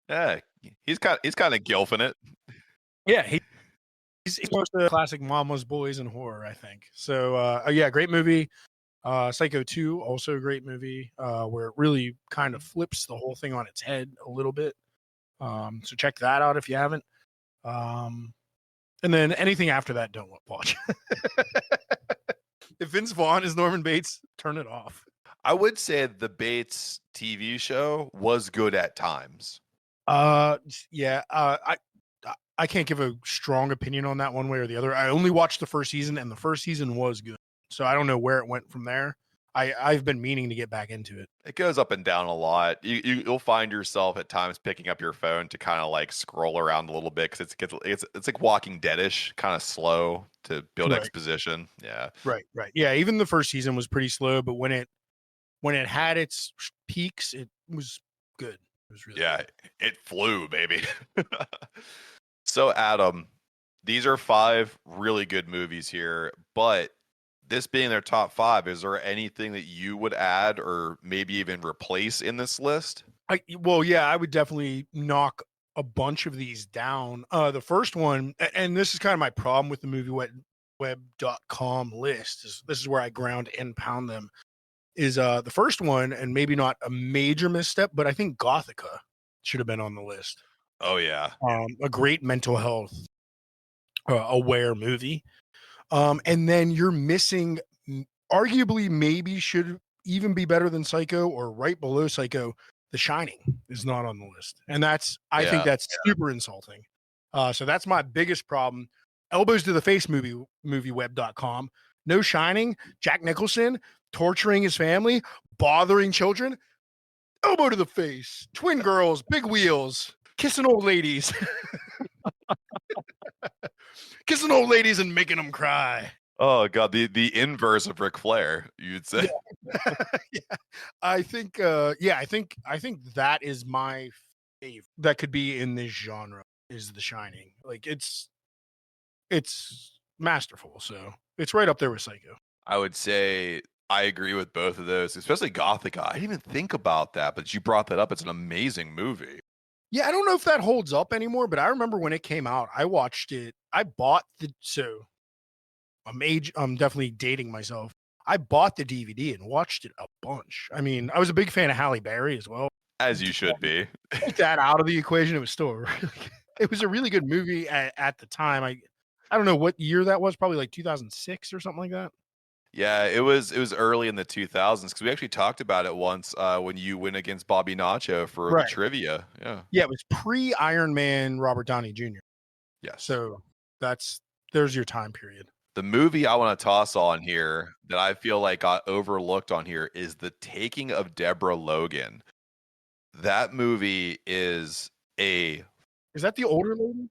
Yeah, he's kind of gilfing it. Yeah, he's close to classic mama's boys and horror, I think. So yeah, great movie. Psycho 2, also a great movie, where it really kind of flips the whole thing on its head a little bit. So check that out if you haven't. And then anything after that, don't watch. If Vince Vaughn is Norman Bates, turn it off. I would say the Bates TV show was good at times. Yeah. I can't give a strong opinion on that one way or the other. I only watched the first season, and the first season was good. So I don't know where it went from there. I've been meaning to get back into it. It goes up and down a lot. You'll find yourself at times picking up your phone to kind of like scroll around a little bit because it's like Walking Dead-ish, kind of slow to build exposition. Yeah, right. Yeah, even the first season was pretty slow, but when it had its peaks, it was good. It was really good. It flew, baby. So Adam, these are 5 really good movies here, but this being their top 5, is there anything that you would add or maybe even replace in this list? I would definitely knock a bunch of these down. The first one, and this is kind of my problem with the movieweb.com list, this is where I ground and pound them, is the first one, and maybe not a major misstep, but I think Gothica should have been on the list. Oh, yeah. A great mental health aware movie. And then you're missing, arguably maybe should even be better than Psycho or right below Psycho, The Shining is not on the list. And I think that's super insulting. So that's my biggest problem. Elbows to the face movieweb.com. No Shining, Jack Nicholson torturing his family, bothering children. Elbow to the face, twin girls, big wheels, kissing old ladies. Kissing old ladies and making them cry. Oh god, the inverse of Ric Flair, you'd say. Yeah. I think that is my favorite that could be in this genre is The Shining. Like it's masterful, so it's right up there with Psycho. I would say I agree with both of those, especially Gothica. I didn't even think about that, but you brought that up. It's an amazing movie. Yeah, I don't know if that holds up anymore, but I remember when it came out, I watched it. I'm definitely dating myself. I bought the DVD and watched it a bunch. I mean, I was a big fan of Halle Berry as well. As you should be. Take that out of the equation, it was still it was a really good movie at the time. I don't know what year that was, probably like 2006 or something like that. Yeah, it was early in the 2000s because we actually talked about it once when you went against Bobby Nacho for the trivia. Yeah, it was pre-Iron Man Robert Downey Jr. Yeah, so there's your time period. The movie I want to toss on here that I feel like got overlooked on here is The Taking of Deborah Logan. That movie is that the older lady?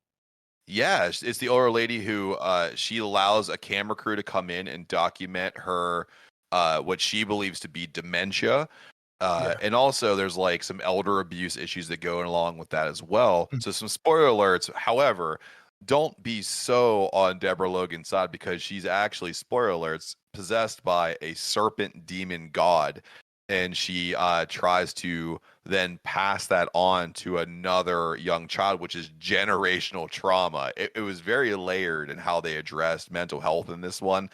Yeah, it's the older lady who she allows a camera crew to come in and document her what she believes to be dementia. And also there's like some elder abuse issues that go along with that as well. Mm-hmm. So some spoiler alerts. However, don't be so on Deborah Logan's side because she's actually, spoiler alerts, possessed by a serpent demon god. And she tries to then pass that on to another young child, which is generational trauma. It was very layered in how they addressed mental health in this one.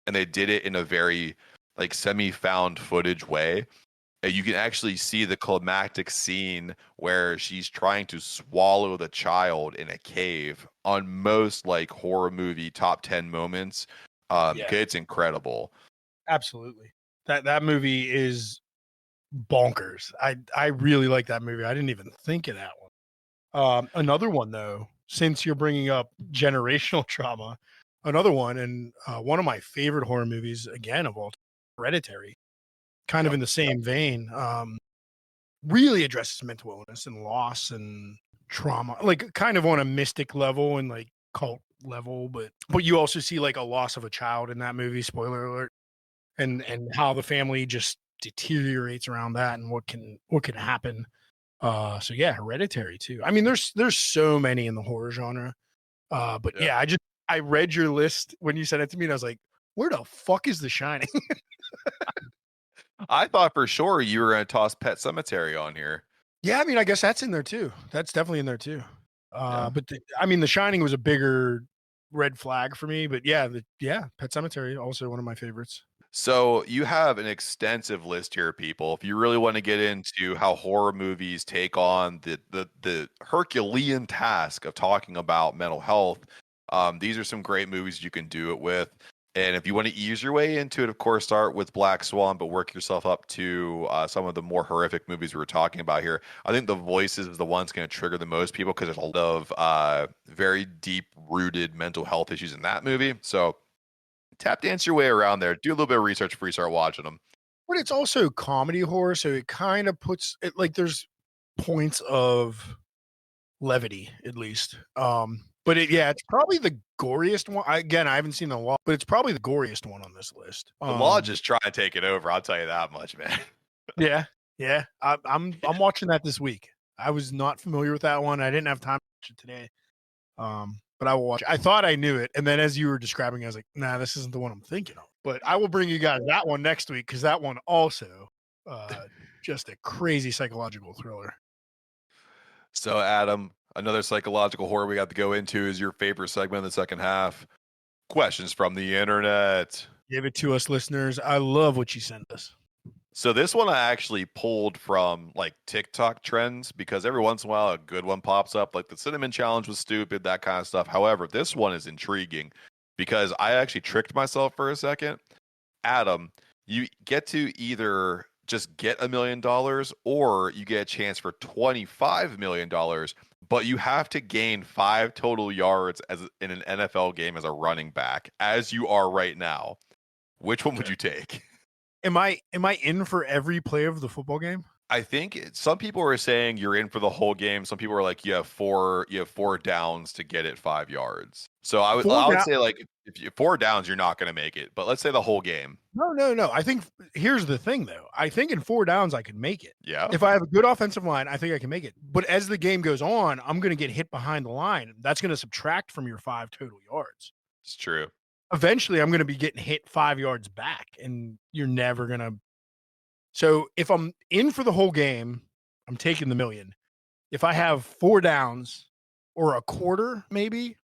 And they did it in a very like semi-found footage way. And you can actually see the climactic scene where she's trying to swallow the child in a cave on most like horror movie top 10 moments. It's incredible. Absolutely. That movie is bonkers. I really like that movie. I didn't even think of that one. Another one though, since you're bringing up generational trauma, another one, and one of my favorite horror movies again of all time, Hereditary, kind of in the same vein, really addresses mental illness and loss and trauma, like kind of on a mystic level and like cult level, but you also see like a loss of a child in that movie, spoiler alert, and how the family just deteriorates around that and what can happen. So yeah, Hereditary too. I mean, there's so many in the horror genre. But I read your list when you sent it to me and I was like, where the fuck is The Shining? I thought for sure you were going to toss Pet Sematary on here. Yeah, I mean, I guess that's in there too. That's definitely in there too. But The Shining was a bigger red flag for me, but Pet Sematary, also one of my favorites. So you have an extensive list here, people. If you really want to get into how horror movies take on the Herculean task of talking about mental health, these are some great movies you can do it with. And if you want to ease your way into it, of course, start with Black Swan, but work yourself up to some of the more horrific movies we were talking about here. I think The Voices is the one that's going to trigger the most people because there's a lot of very deep-rooted mental health issues in that movie. So tap dance your way around there. Do a little bit of research before you start watching them. But it's also comedy horror, so it kind of puts it like there's points of levity at least. But it's probably the goriest one. I haven't seen The Law, but it's probably the goriest one on this list. The Law just trying to take it over. I'll tell you that much, man. yeah. I'm watching that this week. I was not familiar with that one. I didn't have time to watch it today. But I will watch it. I thought I knew it, and then as you were describing, I was like, nah, this isn't the one I'm thinking of. But I will bring you guys that one next week because that one also just a crazy psychological thriller. So, Adam, another psychological horror we got to go into is your favorite segment in the second half. Questions from the internet. Give it to us, listeners. I love what you send us. So this one I actually pulled from like TikTok trends because every once in a while a good one pops up. Like the cinnamon challenge was stupid, that kind of stuff. However, this one is intriguing because I actually tricked myself for a second. Adam, you get to either just get $1 million or you get a chance for $25 million, but you have to gain 5 total yards as in an NFL game as a running back, as you are right now. Which one would you take? Am I in for every play of the football game? I think some people are saying you're in for the whole game. Some people are like you have four downs to get it 5 yards. So I would say like if you 4 downs, you're not going to make it. But let's say the whole game. No. I think here's the thing though. I think in 4 downs I can make it. Yeah. If I have a good offensive line, I think I can make it. But as the game goes on, I'm going to get hit behind the line. That's going to subtract from your 5 total yards. It's true. Eventually I'm going to be getting hit 5 yards back and you're never going to. So if I'm in for the whole game, I'm taking the $1 million. If I have 4 downs or a quarter, maybe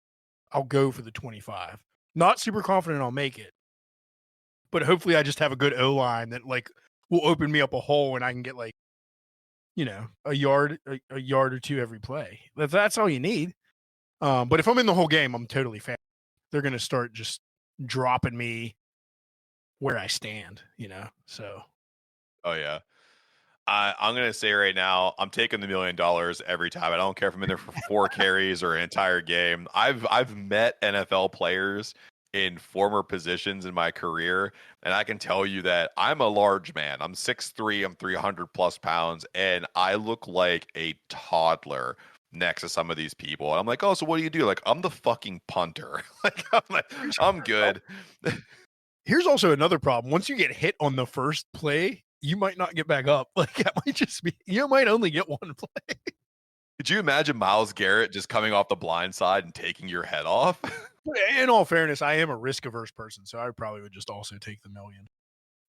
I'll go for the 25. Not super confident I'll make it, but hopefully I just have a good O-line that like will open me up a hole and I can get like, a yard or 2 every play. That's all you need. But if I'm in the whole game, I'm totally fan. They're going to start just dropping me where I stand, so. Oh yeah. I'm going to say right now, I'm taking the $1 million every time. I don't care if I'm in there for 4 carries or an entire game. I've met NFL players in former positions in my career, and I can tell you that I'm a large man. I'm 6'3", I'm 300 plus pounds, and I look like a toddler next to some of these people. And I'm like, oh, so what do you do? Like, I'm the fucking punter. I'm good. Here's also another problem. Once you get hit on the first play, you might not get back up. Like that might just be, you might only get one play. Could you imagine Myles Garrett just coming off the blind side and taking your head off? In all fairness, I am a risk averse person, so I probably would just also take the $1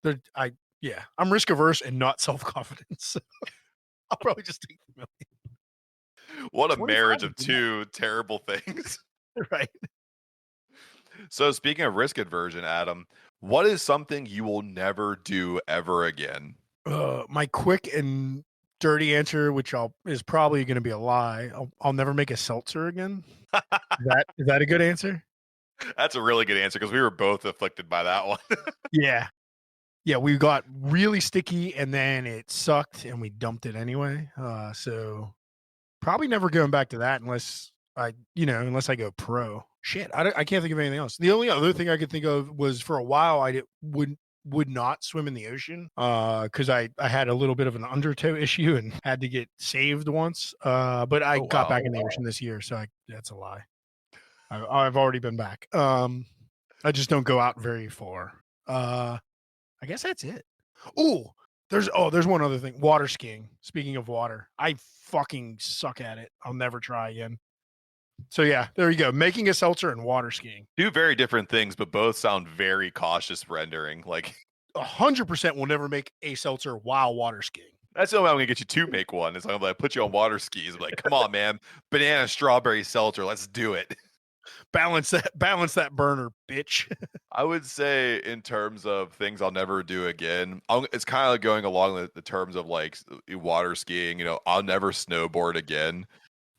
million. I'm risk averse and not self-confident. So I'll probably just take the $1 million. What a marriage of two terrible things. Right. So speaking of risk aversion, Adam, what is something you will never do ever again? My quick and dirty answer, which is probably going to be a lie. I'll never make a seltzer again. Is that a good answer? That's a really good answer because we were both afflicted by that one. Yeah, we got really sticky and then it sucked and we dumped it anyway. So probably never going back to that unless I go pro. Shit, I can't think of anything else. The only other thing I could think of was for a while I would not swim in the ocean because I had a little bit of an undertow issue and had to get saved once. But I got back in the ocean this year, so that's a lie. I've already been back. I just don't go out very far. I guess that's it. There's one other thing. Water skiing. Speaking of water, I fucking suck at it. I'll never try again. So yeah, there you go. Making a seltzer and water skiing. 2 very different things, but both sound very cautious rendering. Like 100% will never make a seltzer while water skiing. That's the only way I'm gonna get you to make one. Is I'm like put you on water skis. I'm like, come on, man, banana strawberry seltzer. Let's do it. balance that burner, bitch. I would say in terms of things I'll never do again, it's kind of going along the terms of like water skiing. You know, I'll never snowboard again.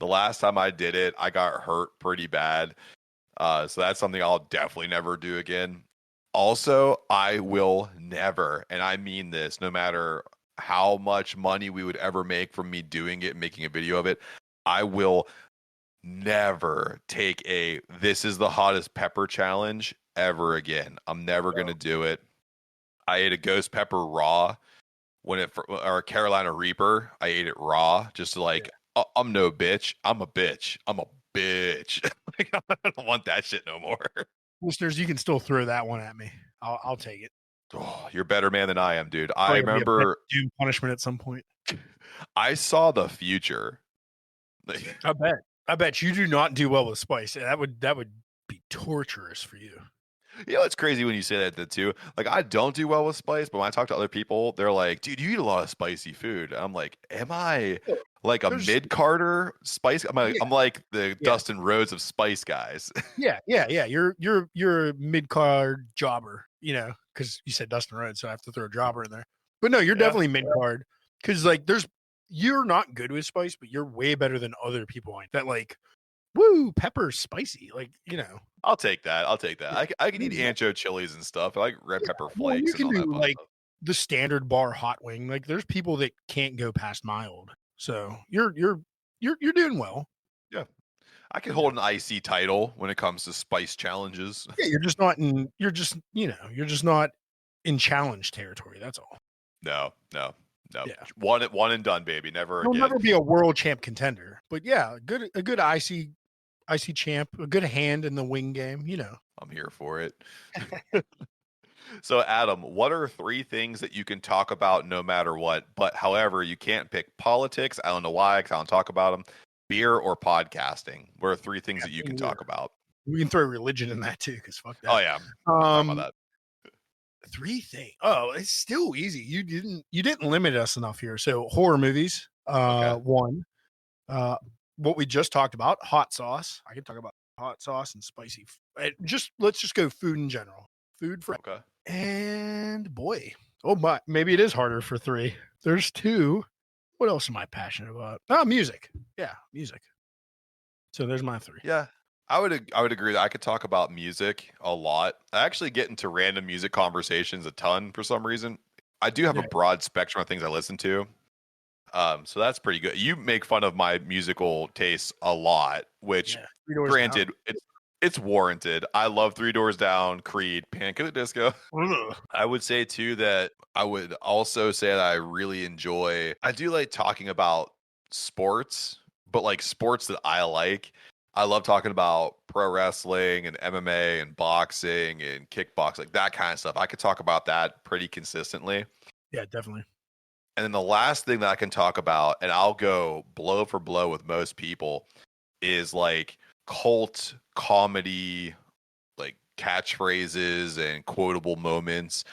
The last time I did it, I got hurt pretty bad. So that's something I'll definitely never do again. Also, I will never, and I mean this, no matter how much money we would ever make from me doing it and making a video of it, I will never take this is the hottest pepper challenge ever again. I'm never going to do it. I ate a ghost pepper raw or a Carolina Reaper. I ate it raw just to like, I'm no bitch. I'm a bitch. I'm a bitch. Like, I don't want that shit no more. Listeners, you can still throw that one at me. I'll take it. Oh, you're a better man than I am, dude. Probably I remember doom punishment at some point. I saw the future. I bet you do not do well with spice. That would be torturous for you. You know, it's crazy when you say that too. Like, I don't do well with spice, but when I talk to other people, they're like, dude, you eat a lot of spicy food. I'm like, am I like a mid-carter spice? I'm like the Dustin Rhodes of spice guys. Yeah. You're a mid-card jobber, you know, because you said Dustin Rhodes, so I have to throw a jobber in there. But no, you're definitely mid-card because like you're not good with spice, but you're way better than other people that like, woo, pepper's spicy. Like, you know. I'll take that. I can eat ancho chilies and stuff. I like red pepper flakes. Well, you can and all do that like stuff. the standard bar hot wing. Like, there's people that can't go past mild. So you're doing well. Yeah, I can hold an IC title when it comes to spice challenges. Yeah, you're just not in challenge territory. That's all. No. Yeah. One and done, baby. Never You'll again. never be a world champ contender. But yeah, a good IC champ, a good hand in the wing game, you know. I'm here for it. So, Adam, what are 3 things that you can talk about no matter what? But however, you can't pick politics. I don't know why, because I don't talk about them. Beer or podcasting? What are 3 things that you can talk about? We can throw religion in that too, because fuck that. Oh yeah. About that. 3 things. Oh, it's still easy. You didn't limit us enough here. So horror movies. Okay. 1. What we just talked about, hot sauce. I can talk about hot sauce and spicy. Let's just go food in general. Food for Okay. And boy, maybe it is harder for 3. There's 2. What else am I passionate about? Music. Yeah, music. So there's my 3. Yeah, I would agree that I could talk about music a lot. I actually get into random music conversations a ton for some reason. I do have a broad spectrum of things I listen to. So that's pretty good. You make fun of my musical tastes a lot, which granted, it's warranted. I love 3 Doors Down, Creed, Panic at the Disco. I would say too that I would also say that I do like talking about sports, but like sports that I like. I love talking about pro wrestling and MMA and boxing and kickboxing, like that kind of stuff. I could talk about that pretty consistently. Yeah, definitely. And then the last thing that I can talk about, and I'll go blow for blow with most people, is like cult comedy, like catchphrases and quotable moments.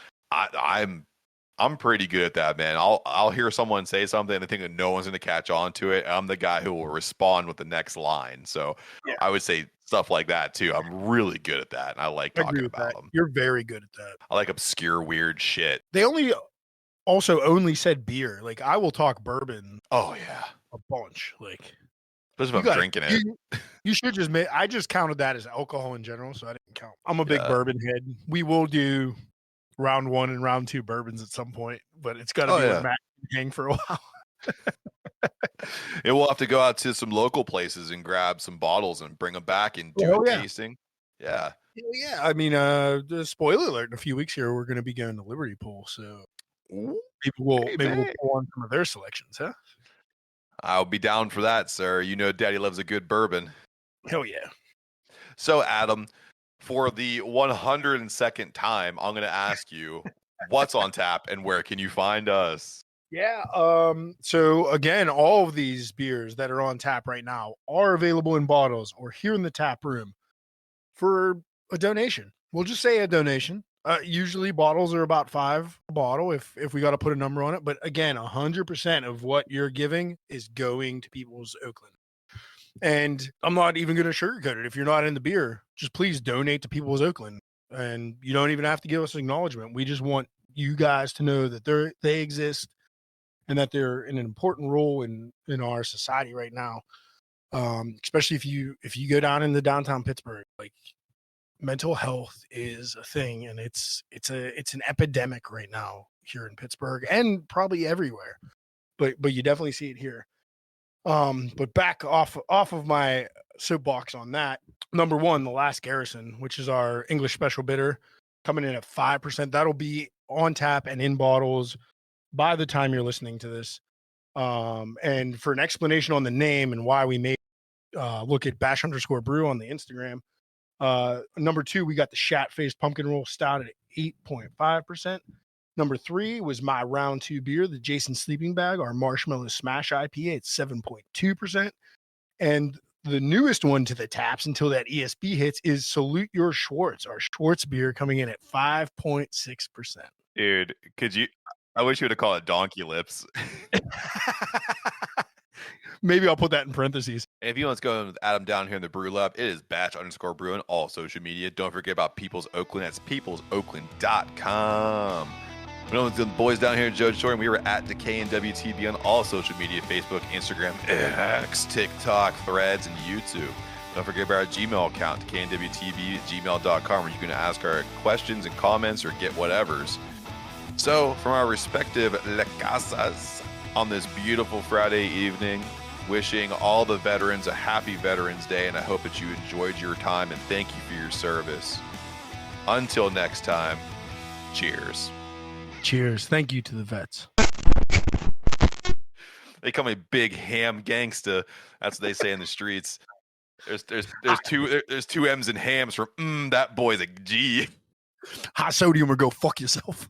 I'm pretty good at that, man. I'll hear someone say something and I think that no one's going to catch on to it. I'm the guy who will respond with the next line. So I would say stuff like that too. I'm really good at that, and I like talking about them. You're very good at that. I like obscure, weird shit. They only said beer. Like, I will talk bourbon. Oh yeah, a bunch. Like, especially if I'm drinking it. You should just I just counted that as alcohol in general, so I didn't count. I'm a big bourbon head. We will do round 1 and round 2 bourbons at some point, but it's got to be where Matt can hang for a while. And we'll have to go out to some local places and grab some bottles and bring them back and do a tasting. Yeah. Yeah. I mean, the spoiler alert, in a few weeks here, we're going to be going to Liberty Pool. So maybe we'll pull on some of their selections, huh? I'll be down for that, sir. You know, Daddy loves a good bourbon. Hell yeah. So, Adam, for the 102nd time, I'm going to ask you what's on tap and where can you find us? Yeah. So again, all of these beers that are on tap right now are available in bottles or here in the tap room for a donation. We'll just say a donation. Usually bottles are about $5 a bottle if we got to put a number on it. But again, 100% of what you're giving is going to People's Oakland. And I'm not even going to sugarcoat it. If you're not in the beer, just please donate to People's Oakland. And you don't even have to give us acknowledgement. We just want you guys to know that they exist and that they're in an important role in our society right now. Especially if you go down in the downtown Pittsburgh, like mental health is a thing, and it's an epidemic right now here in Pittsburgh and probably everywhere. But you definitely see it here. But back off of my soapbox on that. Number one, the Last Garrison, which is our English special bitter, coming in at 5%. That'll be on tap and in bottles by the time you're listening to this. And for an explanation on the name and why we made look at _brew on the Instagram. Number two, we got the Shat-Faced Pumpkin Roll Stout at 8.5%. Number three was my round two beer, the Jason Sleeping Bag, our Marshmallow Smash IPA at 7.2%. And the newest one to the taps until that ESB hits is Salute Your Schwartz, our Schwartz beer coming in at 5.6%. Dude, I wish you would have called it Donkey Lips. Maybe I'll put that in parentheses. And if you want to go with Adam down here in the Brew Lab, it is batch_brew on all social media. Don't forget about People's Oakland. That's peoplesoakland.com. We know the boys down here in Jojitorium, we were at Decay and WTB on all social media, Facebook, Instagram, X, TikTok, Threads, and YouTube. Don't forget about our Gmail account, decayandwtb@gmail.com, where you can ask our questions and comments or get whatevers. So, from our respective La Casas on this beautiful Friday evening, wishing all the veterans a happy Veterans Day, and I hope that you enjoyed your time, and thank you for your service. Until next time, cheers. Cheers. Thank you to the vets. They call me Big Ham Gangsta. That's what they say in the streets. There's two M's in hams from that boy's a G. Hot sodium or go fuck yourself.